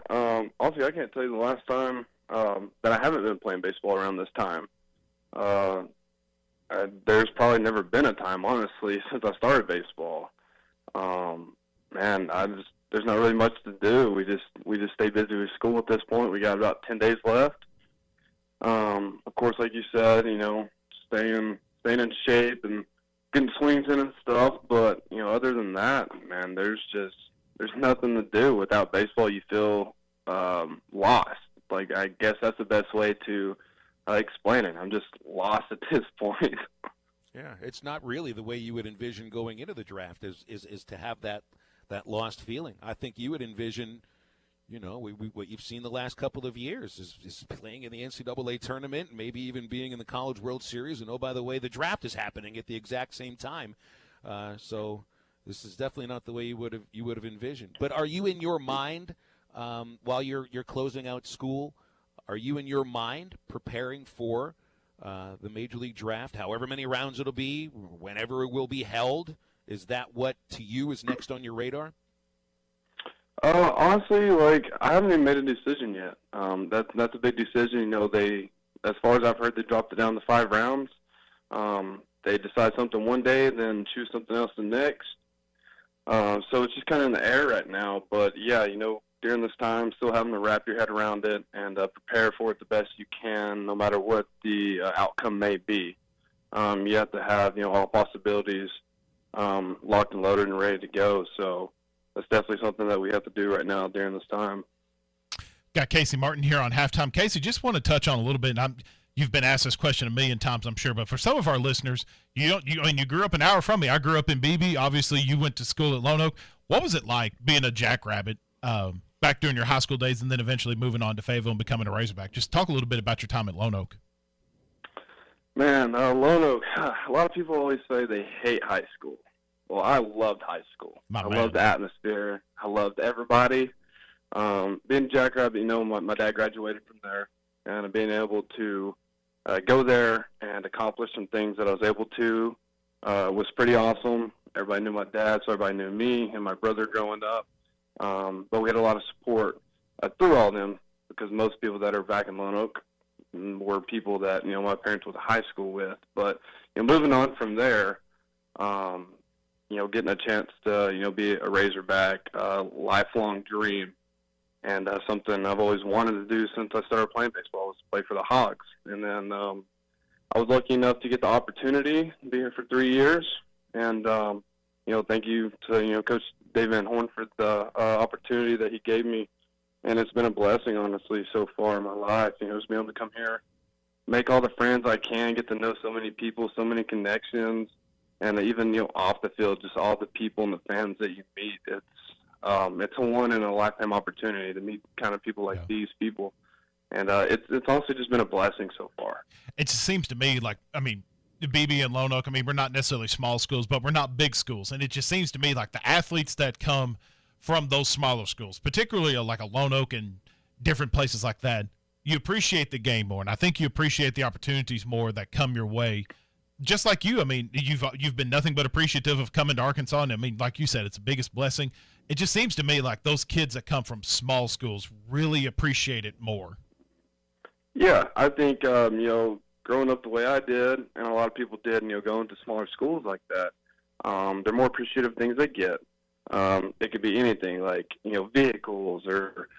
Honestly, I can't tell you the last time that I haven't been playing baseball around this time. There's probably never been a time, honestly, since I started baseball. There's not really much to do. We just stay busy with school at this point. We got about 10 days left. Of course, like you said, staying in shape and getting swings in and stuff. But, other than that, man, there's nothing to do. Without baseball, you feel lost. Like, I guess that's the best way to explain it. I'm just lost at this point. Yeah, it's not really the way you would envision going into the draft is to have that lost feeling. I think you would envision, what you've seen the last couple of years is playing in the NCAA tournament, maybe even being in the College World Series. And, oh, by the way, the draft is happening at the exact same time. So this is definitely not the way you would have envisioned. But are you in your mind, while you're closing out school, are you in your mind preparing for the Major League Draft, however many rounds it'll be, whenever it will be held? Is that what, to you, is next on your radar? Honestly, I haven't even made a decision yet. That's a big decision. As far as I've heard, they dropped it down to 5 rounds. They decide something one day, then choose something else the next. So it's just kind of in the air right now. But, yeah, during this time, still having to wrap your head around it and prepare for it the best you can, no matter what the outcome may be. You have to have, all possibilities locked and loaded and ready to go. So that's definitely something that we have to do right now during this time. Got Casey Martin here on Halftime. Casey, just want to touch on a little bit, and you've been asked this question a million times, I'm sure, but for some of our listeners, you grew up an hour from me. I grew up in Beebe. Obviously, you went to school at Lone Oak. What was it like being a Jackrabbit back during your high school days and then eventually moving on to Fayetteville and becoming a Razorback? Just talk a little bit about your time at Lone Oak. Man, Lone Oak, a lot of people always say they hate high school. Well, I loved high school. I loved the atmosphere. I loved everybody. Being a Jackrabbit, my dad graduated from there, and being able to go there and accomplish some things that I was able to was pretty awesome. Everybody knew my dad, so everybody knew me and my brother growing up. But we had a lot of support through all of them, because most people that are back in Lone Oak were people that, my parents went to high school with. But, moving on from there, getting a chance to, be a Razorback, lifelong dream, and something I've always wanted to do since I started playing baseball was play for the Hogs. And then I was lucky enough to get the opportunity to be here for 3 years. And, thank you to, Coach Dave Van Horn for the opportunity that he gave me. And it's been a blessing, honestly, so far in my life. Just being able to come here, make all the friends I can, get to know so many people, so many connections, and even, off the field, just all the people and the fans that you meet. It's a one-in-a-lifetime opportunity to meet kind of people like these people. And it's also just been a blessing so far. It just seems to me like, BB and Lone Oak, we're not necessarily small schools, but we're not big schools. And it just seems to me like the athletes that come from those smaller schools, particularly like a Lone Oak and different places like that, you appreciate the game more. And I think you appreciate the opportunities more that come your way. Just like you, you've been nothing but appreciative of coming to Arkansas. And like you said, it's the biggest blessing. It just seems to me like those kids that come from small schools really appreciate it more. Yeah, I think, growing up the way I did, and a lot of people did, going to smaller schools like that, they're more appreciative of things they get. It could be anything like, vehicles or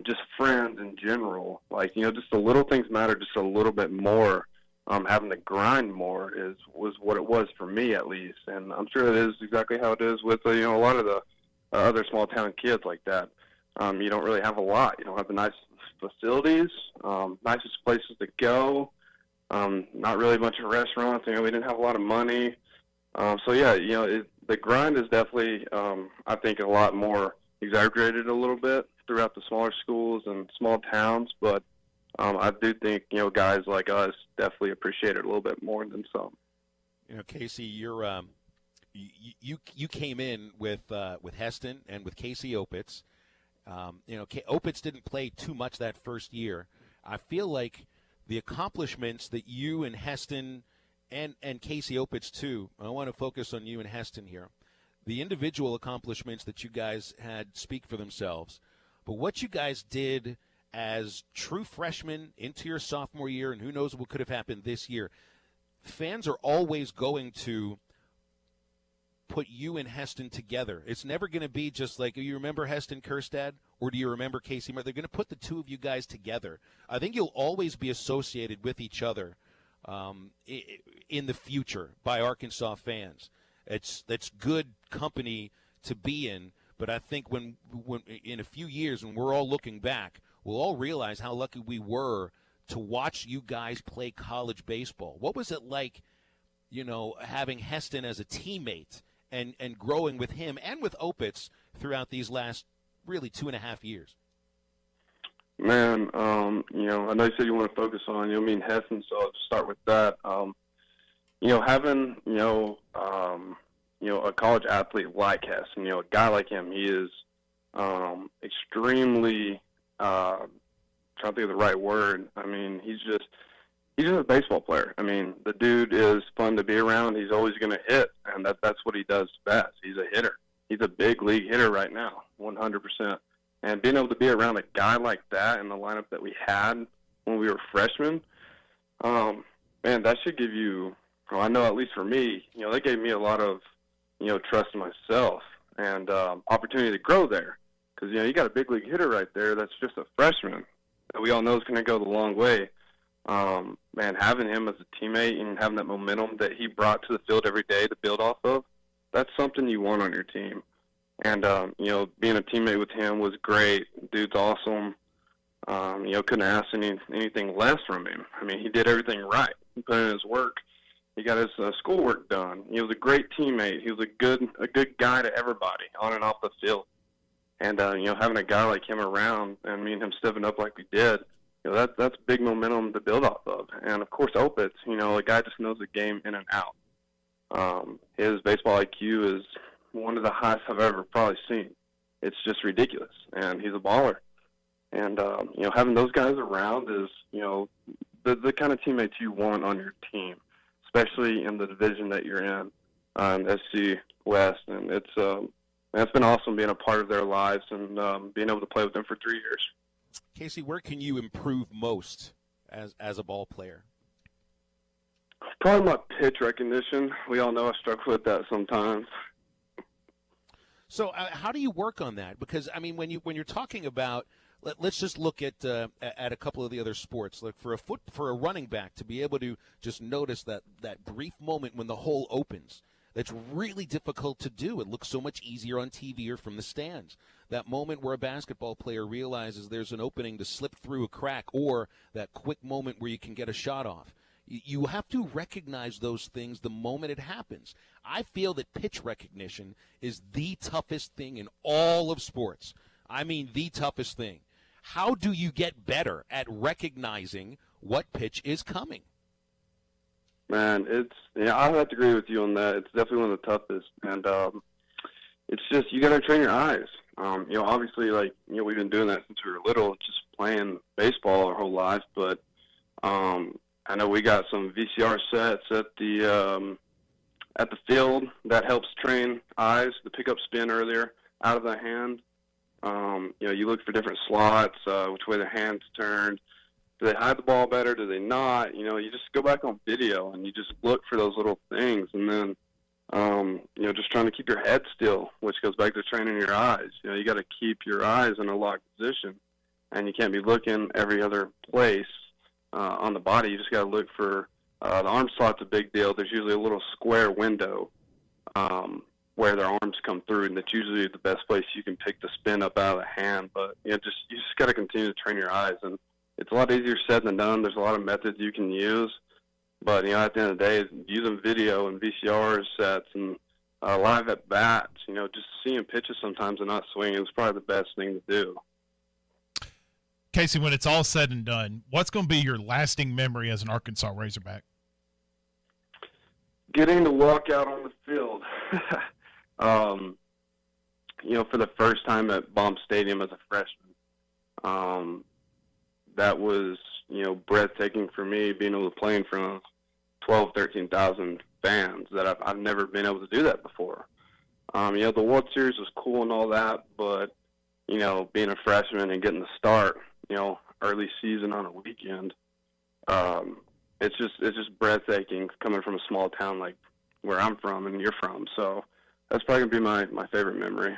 just friends in general. Like, just the little things matter just a little bit more. Having to grind more was what it was for me, at least. And I'm sure it is exactly how it is with, a lot of the other small town kids like that. You don't really have a lot. You don't have the nice facilities, nicest places to go. Not really a bunch of restaurants. We didn't have a lot of money. So yeah, the grind is definitely, I think, a lot more exaggerated a little bit throughout the smaller schools and small towns. But I do think, guys like us definitely appreciate it a little bit more than some. Casey, you're you came in with Heston and with Casey Opitz. Opitz didn't play too much that first year. I feel like the accomplishments that you and Heston and Casey Opitz too, I want to focus on you and Heston here. The individual accomplishments that you guys had speak for themselves. But what you guys did as true freshmen into your sophomore year, and who knows what could have happened this year, fans are always going to put you and Heston together. It's never going to be just like, you remember Heston Kjerstad, or do you remember Casey? They're going to put the two of you guys together. I think you'll always be associated with each other in the future by Arkansas fans. That's good company to be in, but I think when in a few years, when we're all looking back, we'll all realize how lucky we were to watch you guys play college baseball. What was it like, having Heston as a teammate and growing with him and with Opitz throughout these last really 2.5 years? Man, I know you said you want to focus on, me and Heston, so I'll start with that. Having, a college athlete like Heston, a guy like him, he is extremely, trying to think of the right word. He's just a baseball player. The dude is fun to be around. He's always going to hit, and that's what he does best. He's a hitter. He's a big league hitter right now, 100%. And being able to be around a guy like that in the lineup that we had when we were freshmen, man, that should give you, I know at least for me, they gave me a lot of, trust in myself. and opportunity to grow there. Because, you got a big league hitter right there that's just a freshman that we all know is going to go the long way. Man, having him as a teammate and having that momentum that he brought to the field every day to build off of, that's something you want on your team. And, being a teammate with him was great. Dude's awesome. Couldn't ask anything less from him. I mean, he did everything right. He put in his work. He got his schoolwork done. He was a great teammate. He was a good guy to everybody on and off the field. And, having a guy like him around and me and him stepping up like we did, that's big momentum to build off of. And, of course, Opitz, a guy just knows the game in and out. His baseball IQ is one of the highest I've ever probably seen. It's just ridiculous. And he's a baller. And, having those guys around is, the kind of teammates you want on your team, especially in the division that you're in, SC West. And it's been awesome being a part of their lives and being able to play with them for 3 years. Casey, where can you improve most as a ball player? Probably my pitch recognition. We all know I struggle with that sometimes. So how do you work on that? Because, I mean, when you're talking about, let's just look at a couple of the other sports. Like for a running back to be able to just notice that brief moment when the hole opens, that's really difficult to do. It looks so much easier on TV or from the stands. That moment where a basketball player realizes there's an opening to slip through a crack, or that quick moment where you can get a shot off. You have to recognize those things the moment it happens. I feel that pitch recognition is the toughest thing in all of sports. I mean, the toughest thing. How do you get better at recognizing what pitch is coming? Man, I have to agree with you on that. It's definitely one of the toughest. And it's just, you got to train your eyes. Obviously, we've been doing that since we were little, just playing baseball our whole life. But I know we got some VCR sets at the field that helps train eyes to pick up spin earlier out of the hand. You look for different slots, which way the hand's turned. Do they hide the ball better? Do they not? You just go back on video and you just look for those little things. And then, just trying to keep your head still, which goes back to training your eyes. You got to keep your eyes in a locked position, and you can't be looking every other place on the body. You just got to look for the arm slot's a big deal. There's usually a little square window where their arms come through, and that's usually the best place you can pick the spin up out of the hand. But you just got to continue to train your eyes, and it's a lot easier said than done. There's a lot of methods you can use, but at the end of the day, using video and VCR sets and live at bats, just seeing pitches sometimes and not swinging is probably the best thing to do. Casey, when it's all said and done, what's going to be your lasting memory as an Arkansas Razorback? Getting to walk out on the field. For the first time at Baum Stadium as a freshman. That was, breathtaking for me, being able to play in front of 12,000, 13,000 fans that I've never been able to do that before. The World Series was cool and all that, but, being a freshman and getting the start, early season on a weekend, it's just breathtaking coming from a small town like where I'm from and you're from. So that's probably going to be my favorite memory.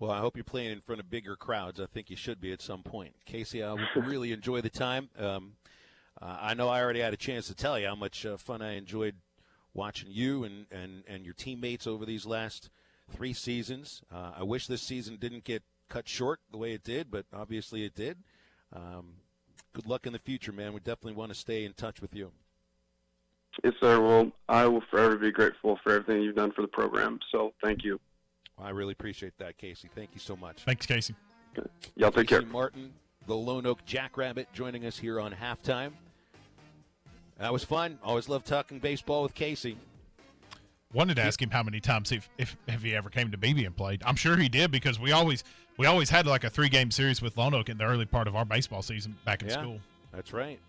Well, I hope you're playing in front of bigger crowds. I think you should be at some point. Casey, I really enjoy the time. I know I already had a chance to tell you how much fun I enjoyed watching you and your teammates over these last 3 seasons. I wish this season didn't get cut short the way it did, but obviously it did. Good luck in the future, man. We definitely want to stay in touch with you. Yes, sir. Well, I will forever be grateful for everything you've done for the program, so thank you. I really appreciate that, Casey. Thank you so much. Thanks, Casey. Okay. Y'all take care. Casey Martin, the Lone Oak Jackrabbit, joining us here on Halftime. That was fun. Always love talking baseball with Casey. Wanted to ask him how many times if he ever came to BB and played. I'm sure he did, because we always had like a 3-game series with Lone Oak in the early part of our baseball season back in school. That's right.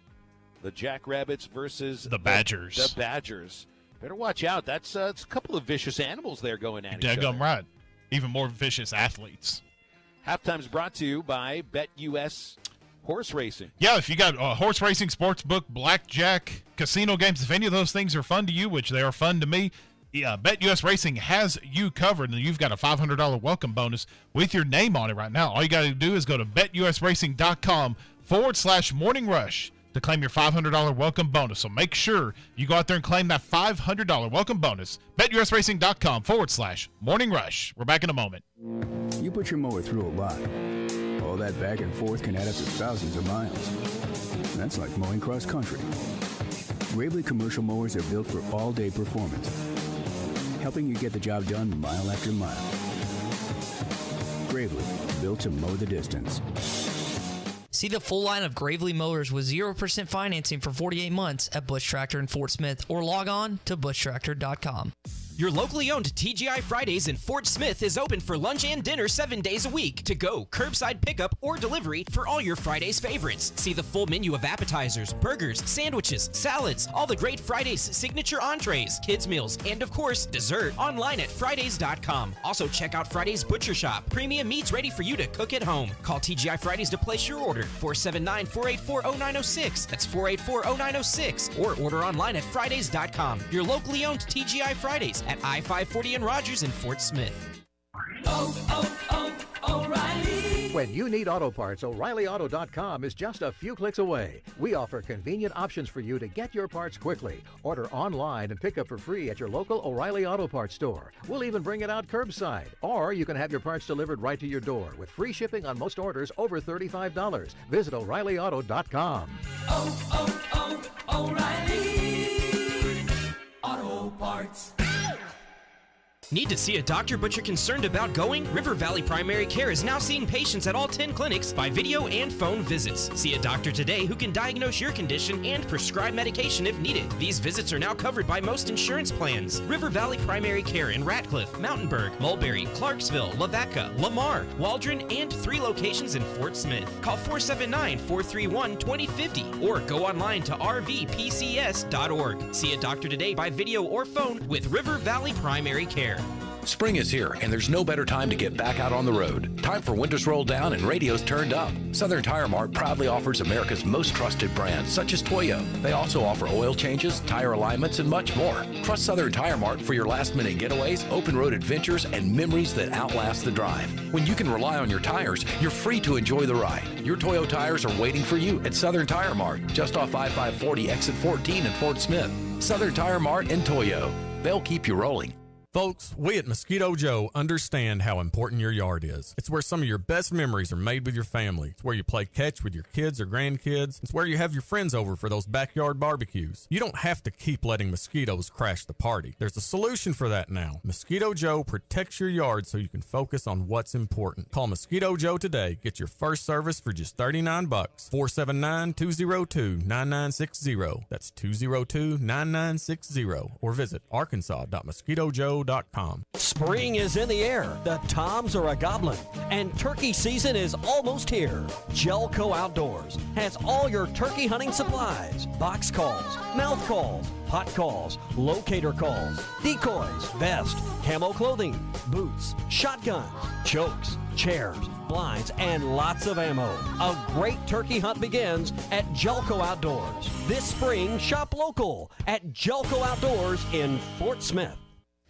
The Jackrabbits versus the Badgers. The Badgers. Better watch out. That's it's a couple of vicious animals there going at each other. Daggum right. Even more vicious athletes. Halftime's brought to you by BetUS Horse Racing. Yeah, if you got horse racing, sports book, blackjack, casino games, if any of those things are fun to you, which they are fun to me, BetUS Racing has you covered, and you've got a $500 welcome bonus with your name on it right now. All you got to do is go to betusracing.com/Morning Rush to claim your $500 welcome bonus. So make sure you go out there and claim that $500 welcome bonus. betusracing.com/Morning Rush. We're back in a moment. You put your mower through a lot. All that back and forth can add up to thousands of miles. That's like mowing cross country. Gravely commercial mowers are built for all-day performance, helping you get the job done mile after mile. Gravely, built to mow the distance. See the full line of Gravely mowers with 0% financing for 48 months at Bush Tractor in Fort Smith, or log on to bushtractor.com. Your locally owned TGI Fridays in Fort Smith is open for lunch and dinner 7 days a week. To go, curbside pickup, or delivery for all your Fridays favorites. See the full menu of appetizers, burgers, sandwiches, salads, all the great Fridays signature entrees, kids meals, and of course, dessert online at Fridays.com. Also check out Fridays Butcher Shop. Premium meats ready for you to cook at home. Call TGI Fridays to place your order. 479-484-0906. That's 484-0906. Or order online at Fridays.com. Your locally owned TGI Fridays at I-540 and Rogers in Fort Smith. O'Reilly. When you need auto parts, O'ReillyAuto.com is just a few clicks away. We offer convenient options for you to get your parts quickly. Order online and pick up for free at your local O'Reilly Auto Parts store. We'll even bring it out curbside. Or you can have your parts delivered right to your door with free shipping on most orders over $35. Visit O'ReillyAuto.com. O'Reilly Auto Parts. Need to see a doctor but you're concerned about going? River Valley Primary Care is now seeing patients at all 10 clinics by video and phone visits. See a doctor today who can diagnose your condition and prescribe medication if needed. These visits are now covered by most insurance plans. River Valley Primary Care in Ratcliffe, Mountainburg, Mulberry, Clarksville, Lavaca, Lamar, Waldron, and 3 locations in Fort Smith. Call 479-431-2050 or go online to rvpcs.org. See a doctor today by video or phone with River Valley Primary Care. Spring is here, and there's no better time to get back out on the road. Time for winter's rolled down and radios turned up. Southern Tire Mart proudly offers America's most trusted brands, such as Toyo. They also offer oil changes, tire alignments, and much more. Trust Southern Tire Mart for your last-minute getaways, open-road adventures, and memories that outlast the drive. When you can rely on your tires, you're free to enjoy the ride. Your Toyo tires are waiting for you at Southern Tire Mart, just off I-540 exit 14 in Fort Smith. Southern Tire Mart and Toyo. They'll keep you rolling. Folks, we at Mosquito Joe understand how important your yard is. It's where some of your best memories are made with your family. It's where you play catch with your kids or grandkids. It's where you have your friends over for those backyard barbecues. You don't have to keep letting mosquitoes crash the party. There's a solution for that now. Mosquito Joe protects your yard so you can focus on what's important. Call Mosquito Joe today. Get your first service for just $39. 479-202-9960. That's 202-9960. Or visit arkansas.mosquitojoe.com. Spring is in the air, the toms are a goblin, and turkey season is almost here. Gelco Outdoors has all your turkey hunting supplies: box calls, mouth calls, hot calls, locator calls, decoys, vest, camo clothing, boots, shotguns, chokes, chairs, blinds, and lots of ammo. A great turkey hunt begins at Gelco Outdoors. This spring, shop local at Gelco Outdoors in Fort Smith.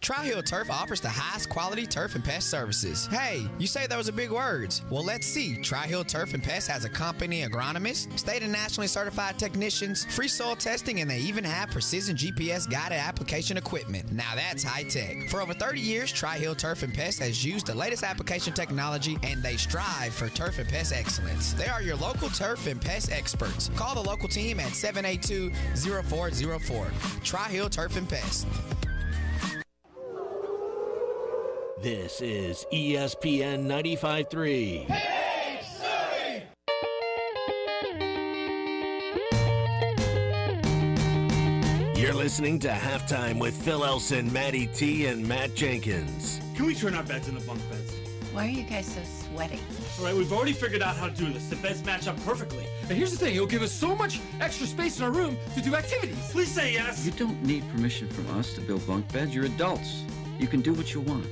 Tri-Hill Turf offers the highest quality turf and pest services. Hey, you say those are big words. Well, let's see. Tri-Hill Turf and Pest has a company agronomist, state and nationally certified technicians, free soil testing, and they even have precision GPS guided application equipment. Now that's high tech. For over 30 years, Tri-Hill Turf and Pest has used the latest application technology, and they strive for turf and pest excellence. They are your local turf and pest experts. Call the local team at 782-0404. Tri-Hill Turf and Pest. This is ESPN 95.3. You're listening to Halftime with Phil Elson, Matty T, and Matt Jenkins. Can we turn our beds into bunk beds? Why are you guys so sweaty? All right, we've already figured out how to do this. The beds match up perfectly. And here's the thing, it'll give us so much extra space in our room to do activities. Please say yes. You don't need permission from us to build bunk beds. You're adults. You can do what you want.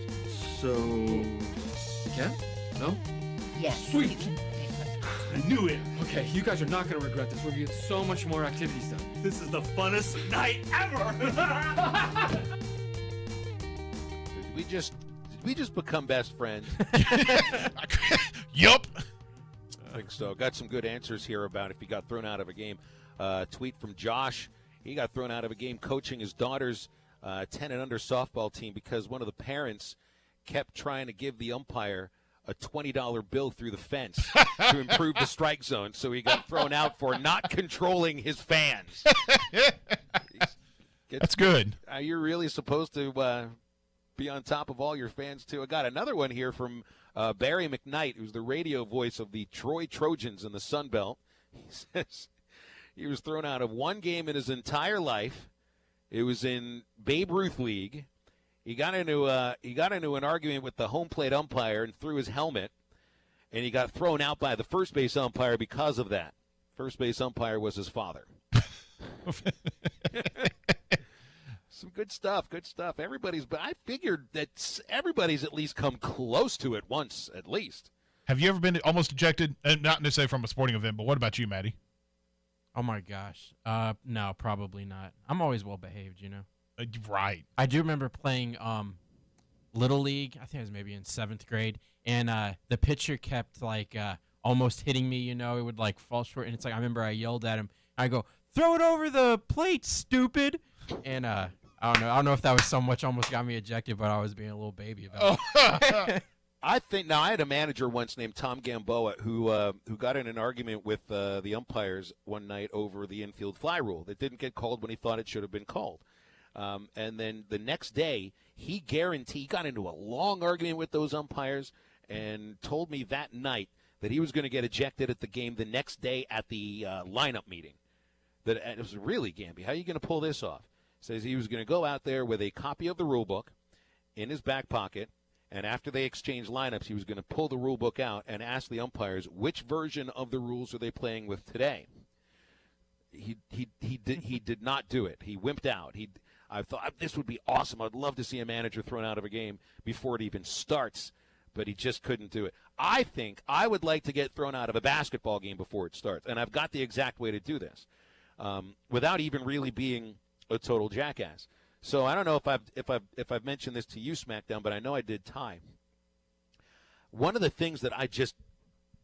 So, you can? No? Yes. Sweet. You can. I knew it. Okay, you guys are not going to regret this. We're going to get so much more activities done. This is the funnest night ever. we just become best friends? Yup. I think so. Got some good answers here about if he got thrown out of a game. Tweet from Josh. He got thrown out of a game coaching his daughter's 10 and under softball team because one of the parents kept trying to give the umpire a $20 bill through the fence to improve the strike zone. So he got thrown out for not controlling his fans. That's good. You're really supposed to be on top of all your fans, too. I got another one here from Barry McKnight, who's the radio voice of the Troy Trojans in the Sun Belt. He says he was thrown out of one game in his entire life. It was in Babe Ruth League. He got into an argument with the home plate umpire and threw his helmet, and he got thrown out by the first base umpire because of that. First base umpire was his father. Some good stuff, good stuff. But I figured that everybody's at least come close to it once, at least. Have you ever been almost ejected? Not necessarily from a sporting event, but what about you, Maddie? Oh, my gosh. No, probably not. I'm always well-behaved, you know. Right. I do remember playing Little League. I think it was maybe in 7th grade. And the pitcher kept, almost hitting me, you know. It would, fall short. And it's I remember I yelled at him. I go, throw it over the plate, stupid. And I don't know if that was so much almost got me ejected, but I was being a little baby about it. I had a manager once named Tom Gamboa who got in an argument with the umpires one night over the infield fly rule that didn't get called when he thought it should have been called. And then the next day, he got into a long argument with those umpires and told me that night that he was going to get ejected at the game the next day at the lineup meeting. That it was really, Gamby, how are you going to pull this off? Says he was going to go out there with a copy of the rule book in his back pocket, and after they exchanged lineups, he was going to pull the rule book out and ask the umpires which version of the rules are they playing with today. He did not do it. He wimped out. I thought this would be awesome. I'd love to see a manager thrown out of a game before it even starts, but he just couldn't do it. I think I would like to get thrown out of a basketball game before it starts, and I've got the exact way to do this without even really being a total jackass. So I don't know if I've mentioned this to you, SmackDown, but I know I did Ty. One of the things that I just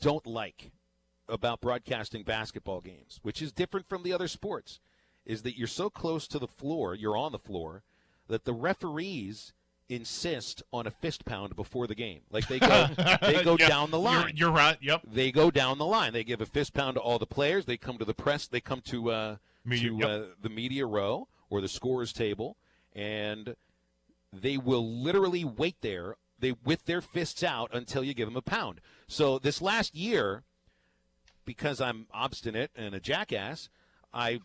don't like about broadcasting basketball games, which is different from the other sports, is that you're so close to the floor, you're on the floor, that the referees insist on a fist pound before the game. Like they go down the line. You're right. Yep. They go down the line. They give a fist pound to all the players. They come to the press. They come to the media row or the scorer's table, and they will literally wait there with their fists out until you give them a pound. So this last year, because I'm obstinate and a jackass, I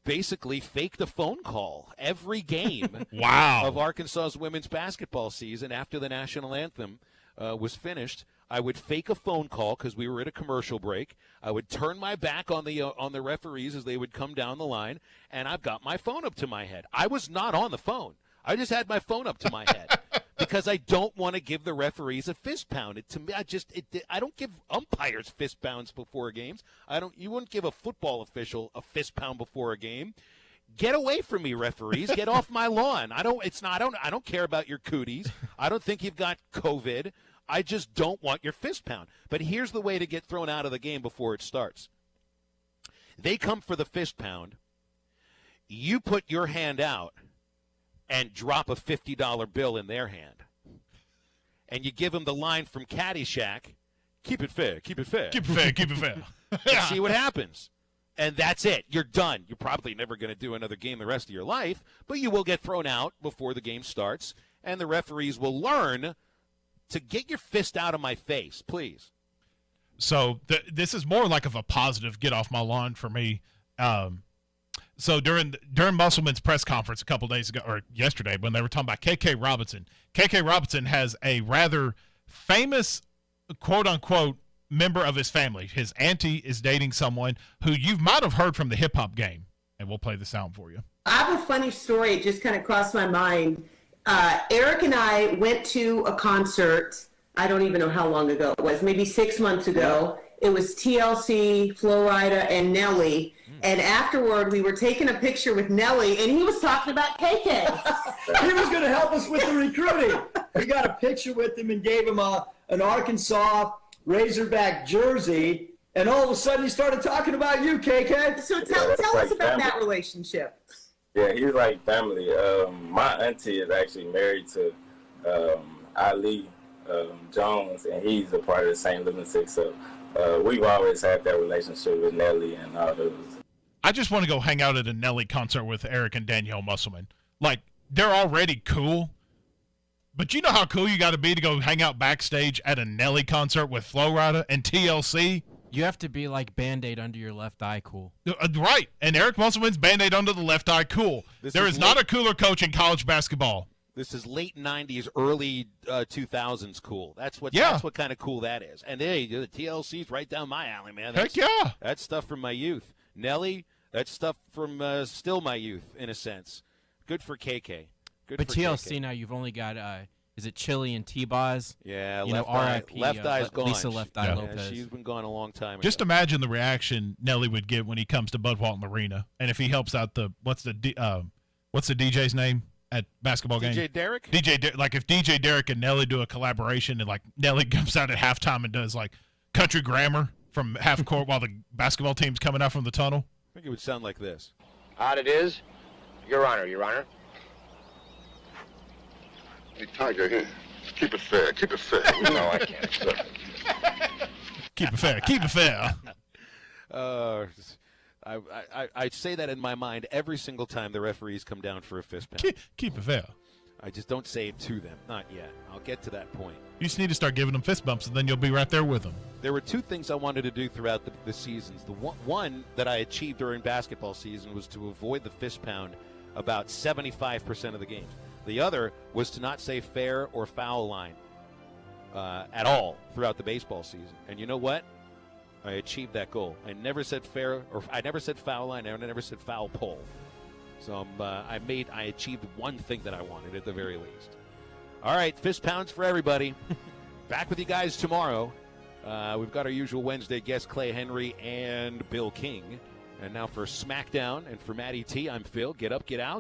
basically faked a phone call every game of Arkansas's women's basketball season after the national anthem was finished. I would fake a phone call because we were at a commercial break. I would turn my back on the referees as they would come down the line, and I've got my phone up to my head. I was not on the phone. I just had my phone up to my head because I don't want to give the referees a fist pound. To me, I don't give umpires fist pounds before games. You wouldn't give a football official a fist pound before a game. Get away from me, referees. Get off my lawn. I don't care about your cooties. I don't think you've got COVID. I just don't want your fist pound. But here's the way to get thrown out of the game before it starts. They come for the fist pound. You put your hand out and drop a $50 bill in their hand. And you give them the line from Caddyshack, keep it fair, keep it fair. Keep it fair, keep it fair. And see what happens. And that's it. You're done. You're probably never going to do another game the rest of your life, but you will get thrown out before the game starts, and the referees will learn to get your fist out of my face, please. So this is more like of a positive get off my lawn for me. So during Musselman's press conference a couple days ago, or yesterday, when they were talking about KK Robinson has a rather famous, quote-unquote, member of his family. His auntie is dating someone who you might have heard from the hip-hop game, and we'll play the sound for you. I have a funny story. It just kind of crossed my mind. Eric and I went to a concert, I don't even know how long ago it was, maybe 6 months ago. It was TLC, Flo Rida, and Nelly. And afterward, we were taking a picture with Nelly, and he was talking about KK. He was going to help us with the recruiting. We got a picture with him and gave him an Arkansas Razorback jersey, and all of a sudden he started talking about you, KK. So tell us about that relationship. Yeah, he's like family. My auntie is actually married to Ali Jones, and he's a part of the St. Lunatic. So we've always had that relationship with Nelly and all those. I just want to go hang out at a Nelly concert with Eric and Danielle Musselman. Like, they're already cool, but you know how cool you got to be to go hang out backstage at a Nelly concert with Flo Rida and TLC? You have to be like Band-Aid under your left eye cool. Right, and Eric Musselman's Band-Aid under the left eye cool. There is not a cooler coach in college basketball. This is late 90s, early 2000s cool. That's what kind of cool that is. And hey, the TLC's right down my alley, man. Heck yeah. That's stuff from my youth. Nelly, that's stuff from still my youth, in a sense. Good for KK. But TLC now, you've only got, is it Chili and T-Boz? Yeah, R.I.P. Left Eye's gone. Lisa Left Eye Lopez. Yeah, she's been gone a long time. Just imagine the reaction Nelly would get when he comes to Bud Walton Arena, and if he helps out what's the DJ's name at basketball games? DJ Derek? Like if DJ Derek and Nelly do a collaboration, and like Nelly comes out at halftime and does like country grammar from half court while the basketball team's coming out from the tunnel. I think it would sound like this. Odd it is, Your Honor, Your Honor. Hey, Tiger, keep it fair. Keep it fair. No, I can't accept it. Keep it fair. Keep it fair. I say that in my mind every single time the referees come down for a fist pound. Keep it fair. I just don't say it to them. Not yet. I'll get to that point. You just need to start giving them fist bumps, and then you'll be right there with them. There were two things I wanted to do throughout the seasons. The one that I achieved during basketball season was to avoid the fist pound about 75% of the games. The other was to not say fair or foul line at all throughout the baseball season. And you know what? I achieved that goal. I never said fair, or I never said foul line. I never said foul pole. So I achieved one thing that I wanted at the very least. All right, fist pounds for everybody. Back with you guys tomorrow. We've got our usual Wednesday guests, Clay Henry and Bill King. And now for SmackDown and for Matty T, I'm Phil. Get up, get out.